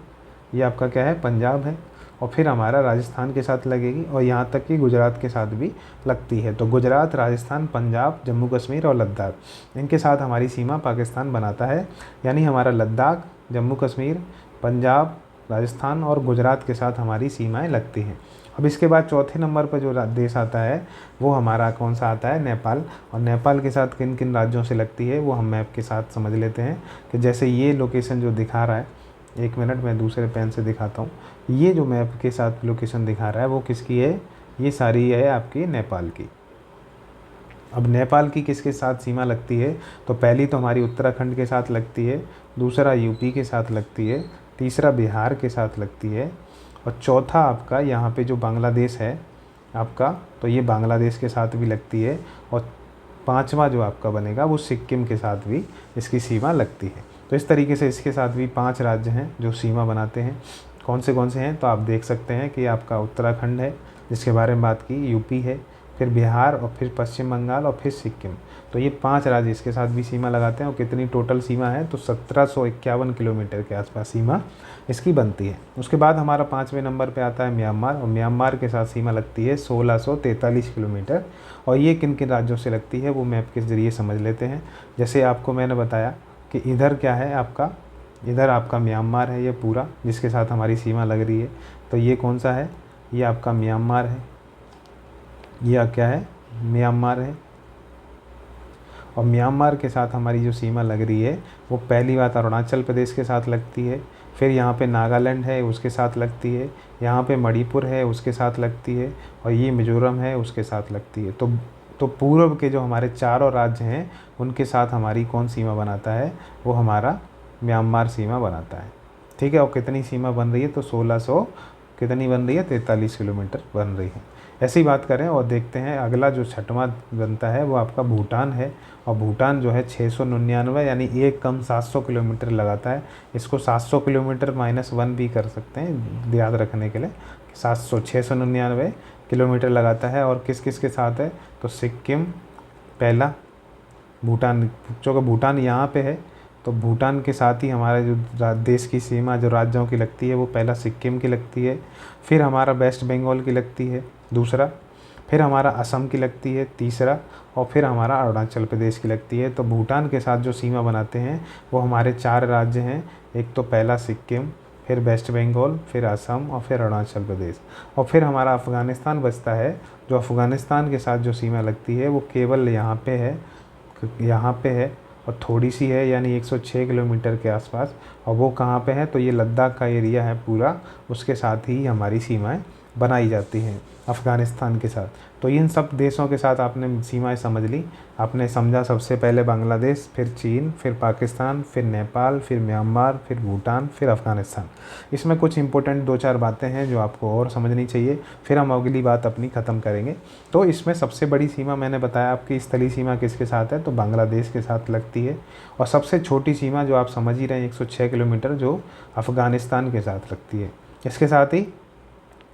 Speaker 1: ये आपका क्या है, पंजाब है। और फिर हमारा राजस्थान के साथ लगेगी और यहाँ तक कि गुजरात के साथ भी लगती है। तो गुजरात, राजस्थान, पंजाब, जम्मू कश्मीर और लद्दाख, इनके साथ हमारी सीमा पाकिस्तान बनाता है। यानी हमारा लद्दाख, जम्मू कश्मीर, पंजाब, राजस्थान और गुजरात के साथ हमारी सीमाएं लगती हैं। अब इसके बाद चौथे नंबर पर जो देश आता है वो हमारा कौन सा आता है, नेपाल। और नेपाल के साथ किन किन राज्यों से लगती है वो हम मैप के साथ समझ लेते हैं कि जैसे ये लोकेशन जो दिखा रहा है, 1 मिनट मैं दूसरे पेन से दिखाता हूँ। ये जो मैप के साथ लोकेशन दिखा रहा है वो किसकी है, ये सारी है आपकी नेपाल की। अब नेपाल की किसके साथ सीमा लगती है, तो पहली तो हमारी उत्तराखंड के साथ लगती है, दूसरा यूपी के साथ लगती है, तीसरा बिहार के साथ लगती है, और चौथा आपका यहाँ पे जो बांग्लादेश है आपका, तो ये बांग्लादेश के साथ भी लगती है, और पांचवा जो आपका बनेगा वो सिक्किम के साथ भी इसकी सीमा लगती है। तो इस तरीके से इसके साथ भी 5 राज्य हैं जो सीमा बनाते हैं। कौन से हैं, तो आप देख सकते हैं कि आपका उत्तराखंड है जिसके बारे में बात की, यूपी है, फिर बिहार, और फिर पश्चिम बंगाल, और फिर सिक्किम। तो ये 5 राज्य इसके साथ भी सीमा लगाते हैं। और कितनी टोटल सीमा है, तो 1751 किलोमीटर के आसपास सीमा इसकी बनती है। उसके बाद हमारा 5वें नंबर पे आता है म्यांमार, और म्यांमार के साथ सीमा लगती है 1643 किलोमीटर। और ये किन किन राज्यों से लगती है वो मैप के ज़रिए समझ लेते हैं। जैसे आपको मैंने बताया कि इधर क्या है आपका, इधर आपका म्यांमार है ये पूरा, जिसके साथ हमारी सीमा लग रही है। तो ये कौन सा है, ये आपका म्यांमार है, यह क्या है, म्यांमार है। और म्यांमार के साथ हमारी जो सीमा लग रही है वो पहली बात अरुणाचल प्रदेश के साथ लगती है, फिर यहाँ पे नागालैंड है उसके साथ लगती है, यहाँ पे मणिपुर है उसके साथ लगती है, और ये मिज़ोरम है उसके साथ लगती है। तो पूर्व के जो हमारे चारों राज्य हैं उनके साथ हमारी कौन सीमा बनाता है, वो हमारा म्यांमार सीमा बनाता है। ठीक है, और कितनी सीमा बन रही है, तो 1600 कितनी बन रही है, 43 किलोमीटर बन रही है। ऐसी बात करें और देखते हैं अगला जो 6वां बनता है वो आपका भूटान है। और भूटान जो है 699 यानी एक कम 700 किलोमीटर लगाता है। इसको 700 किलोमीटर -1 भी कर सकते हैं याद रखने के लिए। 699 किलोमीटर लगाता है। और किस किस के साथ है, तो सिक्किम पहला, भूटान, चूँकि भूटान यहाँ पे है तो भूटान के साथ ही हमारा जो देश की सीमा जो राज्यों की लगती है वो पहला सिक्किम की लगती है, फिर हमारा वेस्ट बंगाल की लगती है दूसरा, फिर हमारा असम की लगती है तीसरा, और फिर हमारा अरुणाचल प्रदेश की लगती है। तो भूटान के साथ जो सीमा बनाते हैं वो हमारे 4 राज्य हैं, एक तो पहला सिक्किम, फिर वेस्ट बंगाल, फिर असम, और फिर अरुणाचल प्रदेश। और फिर हमारा अफ़गानिस्तान बचता है, जो अफ़गानिस्तान के साथ जो सीमा लगती है वो केवल यहाँ पे है और थोड़ी सी है, यानी 106 किलोमीटर के आसपास। और वो कहाँ पे है, तो ये लद्दाख का एरिया है पूरा, उसके साथ ही हमारी सीमाएं बनाई जाती हैं अफ़गानिस्तान के साथ। तो इन सब देशों के साथ आपने सीमाएं समझ ली। आपने समझा सबसे पहले बांग्लादेश, फिर चीन, फिर पाकिस्तान, फिर नेपाल, फिर म्यांमार, फिर भूटान, फिर अफ़गानिस्तान। इसमें कुछ इंपॉर्टेंट 2-4 बातें हैं जो आपको और समझनी चाहिए, फिर हम अगली बात अपनी ख़त्म करेंगे। तो इसमें सबसे बड़ी सीमा मैंने बताया आपकी स्थलीय सीमा किसके साथ है, तो बांग्लादेश के साथ लगती है। और सबसे छोटी सीमा जो आप समझ ही रहे हैं 106 किलोमीटर, जो अफ़गानिस्तान के साथ लगती है। इसके साथ ही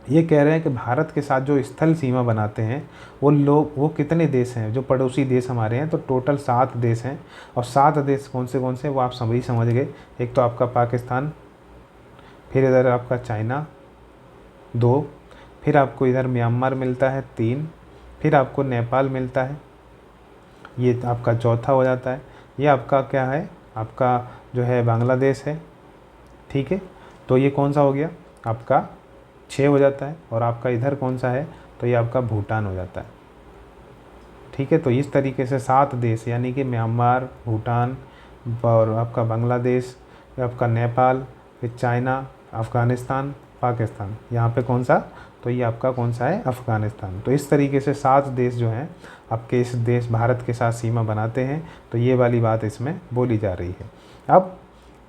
Speaker 1: ये कह रहे हैं कि भारत के साथ जो स्थल सीमा बनाते हैं वो कितने देश हैं, जो पड़ोसी देश हमारे हैं, तो टोटल 7 देश हैं। और 7 देश कौन से वो आप सभी समझ गए। एक तो आपका पाकिस्तान, फिर इधर आपका चाइना 2, फिर आपको इधर म्यांमार मिलता है 3, फिर आपको नेपाल मिलता है, ये आपका चौथा हो जाता है। ये आपका क्या है, आपका जो है बांग्लादेश है। ठीक है, तो ये कौन सा हो गया आपका 6 हो जाता है। और आपका इधर कौन सा है, तो ये आपका भूटान हो जाता है। ठीक है, तो इस तरीके से 7 देश यानी कि म्यांमार, भूटान, और आपका बांग्लादेश, आपका नेपाल, फिर चाइना, अफ़गानिस्तान, पाकिस्तान, यहाँ पे कौन सा, तो ये आपका कौन सा है, अफ़गानिस्तान। तो इस तरीके से 7 देश जो हैं आपके इस देश भारत के साथ सीमा बनाते हैं। तो ये वाली बात इसमें बोली जा रही है। अब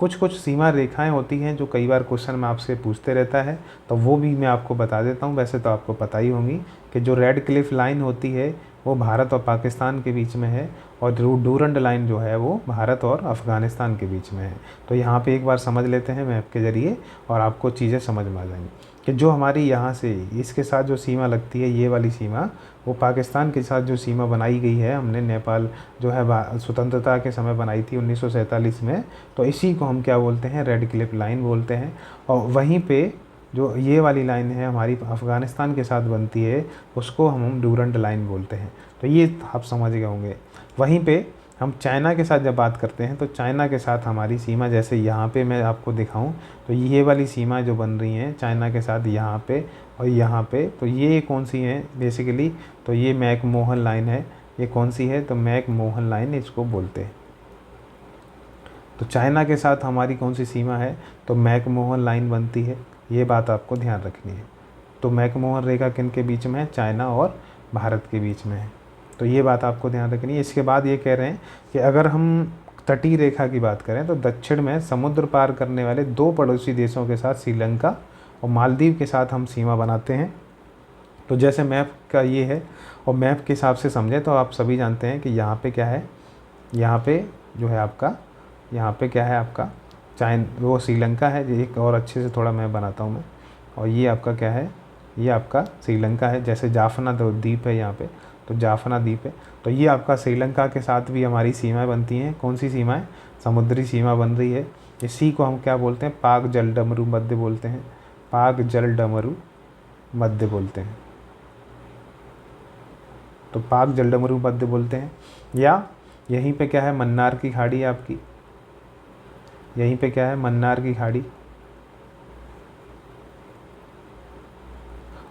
Speaker 1: कुछ सीमा रेखाएं होती हैं जो कई बार क्वेश्चन में आपसे पूछते रहता है, तो वो भी मैं आपको बता देता हूँ। वैसे तो आपको पता ही होंगी कि जो रेड क्लिफ लाइन होती है वो भारत और पाकिस्तान के बीच में है, और डूरंड लाइन जो है वो भारत और अफ़गानिस्तान के बीच में है। तो यहाँ पे एक बार समझ लेते हैं मैप के ज़रिए, और आपको चीज़ें समझ में आ जाएंगी कि जो हमारी यहाँ से इसके साथ जो सीमा लगती है, ये वाली सीमा, वो पाकिस्तान के साथ जो सीमा बनाई गई है हमने, नेपाल जो है स्वतंत्रता के समय बनाई थी 1947 में, तो इसी को हम क्या बोलते हैं, रेड क्लिफ लाइन बोलते हैं। और वहीं पे जो ये वाली लाइन है हमारी अफ़गानिस्तान के साथ बनती है, उसको हम डूरंड लाइन बोलते हैं। तो ये आप समझ गए होंगे। वहीं पे हम चाइना के साथ जब बात करते हैं तो चाइना के साथ हमारी सीमा, जैसे यहाँ पे मैं आपको दिखाऊं तो ये वाली सीमा जो बन रही हैं चाइना के साथ यहाँ पे और यहाँ पे, तो ये कौन सी है बेसिकली, तो ये मैकमोहन लाइन है। ये कौन सी है, तो मैकमोहन लाइन इसको बोलते हैं। तो चाइना के साथ हमारी कौन सी सीमा है, तो मैकमोहन लाइन बनती है। ये बात आपको ध्यान रखनी है। तो मैकमोहन रेखा किन के बीच में है, चाइना और भारत के बीच में है। तो ये बात आपको ध्यान रखनी है। इसके बाद ये कह रहे हैं कि अगर हम तटीय रेखा की बात करें तो दक्षिण में समुद्र पार करने वाले 2 पड़ोसी देशों के साथ श्रीलंका और मालदीव के साथ हम सीमा बनाते हैं। तो जैसे मैप का ये है और मैप के हिसाब से समझें तो आप सभी जानते हैं कि यहाँ पे क्या है, यहाँ पे जो है आपका, यहाँ पे क्या है आपका वो श्रीलंका है। एक और अच्छे से थोड़ा मैं बनाता हूँ मैं, और ये आपका क्या है, ये आपका श्रीलंका है। जैसे जाफना द्वीप है यहाँ पे, तो जाफना द्वीप है। तो ये आपका श्रीलंका के साथ भी हमारी सीमाएं बनती हैं। कौन सी सीमाएं, समुद्री सीमा बन रही है। इसी को हम क्या बोलते हैं, पाक जलडमरू मध्य बोलते हैं। पाक जलडमरू मध्य बोलते हैं। तो पाक जलडमरू मध्य बोलते हैं। या यहीं पे क्या है, मन्नार की खाड़ी है आपकी, यहीं पे क्या है, मन्नार की खाड़ी।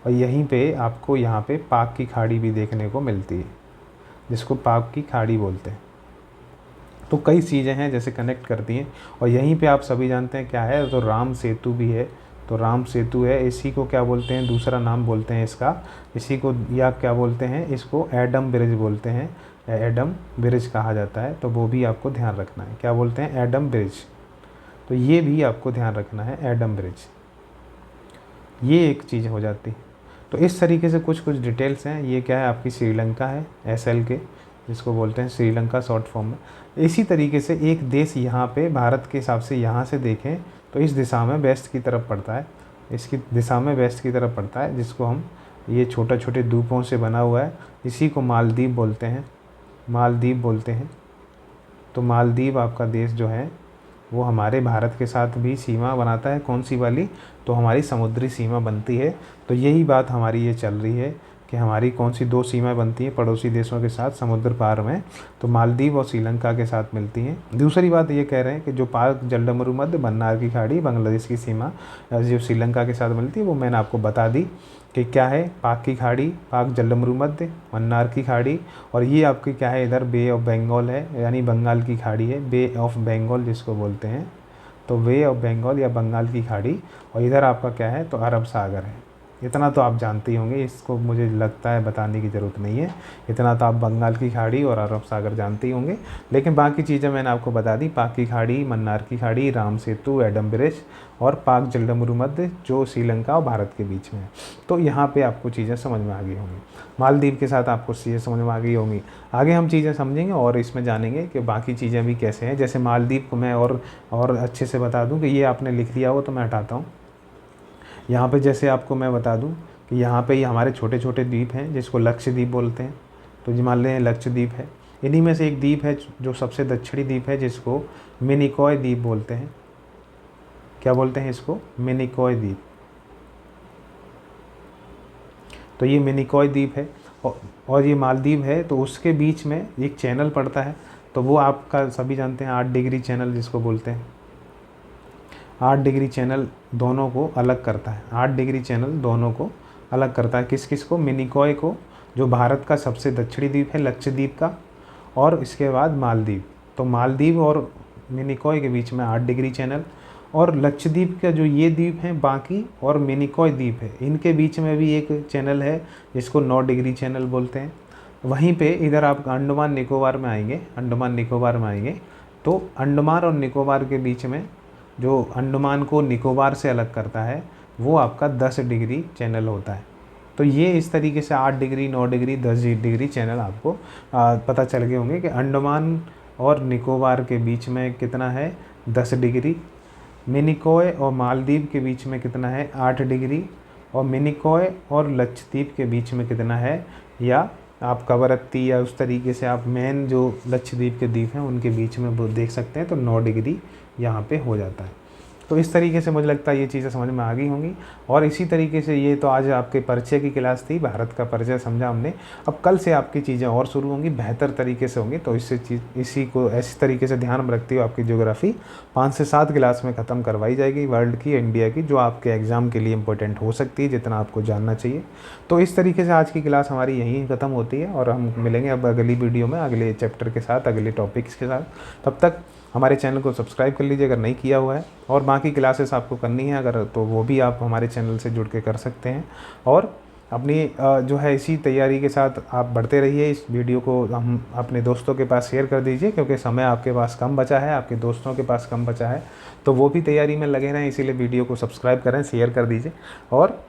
Speaker 1: और यहीं पे आपको यहाँ पे पाक की खाड़ी भी देखने को मिलती है, जिसको पाक की खाड़ी बोलते हैं। तो कई चीज़ें हैं जैसे कनेक्ट करती हैं। और यहीं पे आप सभी जानते हैं क्या है, तो राम सेतु भी है। तो राम सेतु है, इसी को क्या बोलते हैं, दूसरा नाम बोलते हैं इसका, इसी को या क्या बोलते हैं, इसको एडम ब्रिज बोलते हैं। एडम ब्रिज कहा जाता है। तो वो भी आपको ध्यान रखना है, क्या बोलते हैं, एडम ब्रिज। तो ये भी आपको ध्यान रखना है, एडम ब्रिज। ये एक चीज़ हो जाती है। तो इस तरीके से कुछ कुछ डिटेल्स हैं। ये क्या है, आपकी श्रीलंका है, SL के, जिसको बोलते हैं श्रीलंका शॉर्ट फॉर्म में। इसी तरीके से एक देश यहाँ पे भारत के हिसाब से यहाँ से देखें तो इस दिशा में वेस्ट की तरफ पड़ता है, इसकी दिशा में वेस्ट की तरफ पड़ता है, जिसको हम, ये छोटे छोटे द्वीपों से बना हुआ है, इसी को मालदीव बोलते हैं। मालदीव बोलते हैं। तो मालदीव आपका देश जो है वो हमारे भारत के साथ भी सीमा बनाता है। कौन सी वाली, तो हमारी समुद्री सीमा बनती है। तो यही बात हमारी ये चल रही है कि हमारी कौन सी 2 सीमाएं बनती हैं पड़ोसी देशों के साथ समुद्र पार में, तो मालदीव और श्रीलंका के साथ मिलती हैं। दूसरी बात ये कह रहे हैं कि जो पाक जलडमरू मध्य, मन्नार की खाड़ी, बांग्लादेश की सीमा जो श्रीलंका के साथ मिलती है, वो मैंने आपको बता दी कि क्या है, पाक की खाड़ी, पाक जलडमरू मध्य, मन्नार की खाड़ी, और ये आपकी क्या है, इधर बे ऑफ बंगाल है, यानी बंगाल की खाड़ी है, बे ऑफ बंगाल जिसको बोलते हैं। तो बे ऑफ बंगाल या बंगाल की खाड़ी, और इधर आपका क्या है, तो अरब सागर है। इतना तो आप जानते ही होंगे, इसको मुझे लगता है बताने की ज़रूरत नहीं है। इतना तो आप बंगाल की खाड़ी और अरब सागर जानते ही होंगे। लेकिन बाकी चीज़ें मैंने आपको बता दी, पाक की खाड़ी, मन्नार की खाड़ी, राम सेतु, एडम ब्रिज और पाक जलडमरू मध्य जो श्रीलंका और भारत के बीच में है। तो यहाँ पे आपको चीज़ें समझ में आ गई होंगी। मालदीव के साथ आपको चीज़ें समझ में आ गई होंगी। आगे हम चीज़ें समझेंगे और इसमें जानेंगे कि बाकी चीज़ें भी कैसे हैं। जैसे मालदीव को मैं और अच्छे से बता दूँ कि ये आपने लिख लिया हो तो मैं हटाता हूँ। यहाँ पे जैसे आपको मैं बता दूं कि यहाँ पे ये हमारे छोटे छोटे द्वीप हैं जिसको लक्षद्वीप बोलते हैं। तो जी मान लें लक्षद्वीप है, इन्हीं में से एक द्वीप है जो सबसे दक्षिणी द्वीप है, जिसको मिनिकॉय द्वीप बोलते हैं। क्या बोलते हैं इसको, मिनिकॉय द्वीप। तो ये मिनिकॉय द्वीप है और ये मालदीव है। तो उसके बीच में एक चैनल पड़ता है, तो वो आपका सभी जानते हैं 8 डिग्री चैनल जिसको बोलते हैं। 8 डिग्री चैनल दोनों को अलग करता है। 8 डिग्री चैनल दोनों को अलग करता है। किस किस को, मिनिकॉय को, जो भारत का सबसे दक्षिणी द्वीप है लक्षद्वीप का, और इसके बाद मालदीव। तो मालदीव और मिनिकॉय के बीच में 8 डिग्री चैनल, और लक्षद्वीप का जो ये द्वीप हैं बाकी और मिनिकॉय द्वीप है, इनके बीच में भी एक चैनल है जिसको 9 डिग्री चैनल बोलते हैं। वहीं पे इधर आप अंडमान निकोबार में आएंगे, अंडमान निकोबार में आएंगे तो अंडमान और निकोबार के बीच में जो अंडमान को निकोबार से अलग करता है वो आपका 10 डिग्री चैनल होता है। तो ये इस तरीके से 8 डिग्री, 9 डिग्री, 10 डिग्री चैनल आपको पता चल गए होंगे कि अंडमान और निकोबार के बीच में कितना है, 10 डिग्री। मिनिकॉय और मालदीव के बीच में कितना है, 8 डिग्री। और मिनिकॉय और लक्षद्वीप के बीच में कितना है, या आप कवरत्ती या उस तरीके से आप मेन जो लक्षद्वीप के द्वीप हैं उनके बीच में वो देख सकते हैं। तो 9 डिग्री यहाँ पे हो जाता है। तो इस तरीके से मुझे लगता है ये चीज़ें समझ में आ गई होंगी। और इसी तरीके से ये तो आज आपके परिचय की क्लास थी, भारत का परिचय समझा हमने। अब कल से आपकी चीज़ें और शुरू होंगी, बेहतर तरीके से होंगी। तो इसी को ऐसी तरीके से ध्यान में रखते हुए आपकी ज्योग्राफी 5 से 7 क्लास में ख़त्म करवाई जाएगी, वर्ल्ड की, इंडिया की, जो आपके एग्ज़ाम के लिए इंपॉर्टेंट हो सकती है, जितना आपको जानना चाहिए। तो इस तरीके से आज की क्लास हमारी यहीं ख़त्म होती है और हम मिलेंगे अब अगली वीडियो में अगले चैप्टर के साथ, अगले टॉपिक्स के साथ। तब तक हमारे चैनल को सब्सक्राइब कर लीजिए अगर नहीं किया हुआ है, और बाकी क्लासेस आपको करनी है अगर, तो वो भी आप हमारे चैनल से जुड़ के कर सकते हैं। और अपनी जो है इसी तैयारी के साथ आप बढ़ते रहिए। इस वीडियो को हम अपने दोस्तों के पास शेयर कर दीजिए, क्योंकि समय आपके पास कम बचा है, आपके दोस्तों के पास कम बचा है, तो वो भी तैयारी में लगे रहें। इसीलिए वीडियो को सब्सक्राइब करें, शेयर कर दीजिए। और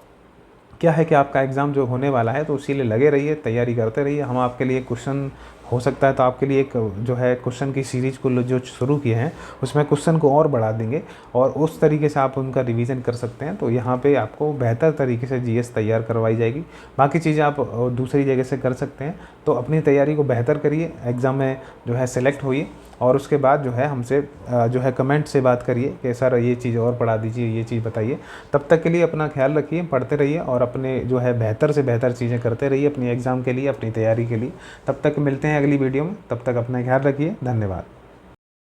Speaker 1: क्या है कि आपका एग्ज़ाम जो होने वाला है, तो उसी लिए लगे रहिए, तैयारी करते रहिए। हम आपके लिए क्वेश्चन हो सकता है तो आपके लिए एक जो है क्वेश्चन की सीरीज़ को जो शुरू किए हैं उसमें क्वेश्चन को और बढ़ा देंगे, और उस तरीके से आप उनका रिवीजन कर सकते हैं। तो यहाँ पे आपको बेहतर तरीके से जीएस तैयार करवाई जाएगी। बाकी चीज़ें आप दूसरी जगह से कर सकते हैं। तो अपनी तैयारी को बेहतर करिए, एग्ज़ाम में जो है सेलेक्ट होइए, और उसके बाद जो है हमसे जो है कमेंट से बात करिए कि सर ये चीज़ और पढ़ा दीजिए, ये चीज़ बताइए। तब तक के लिए अपना ख्याल रखिए, पढ़ते रहिए और अपने जो है बेहतर से बेहतर चीज़ें करते रहिए अपनी एग्ज़ाम के लिए, अपनी तैयारी के लिए। तब तक मिलते हैं अगली वीडियो में, तब तक अपना ख्याल रखिए। धन्यवाद।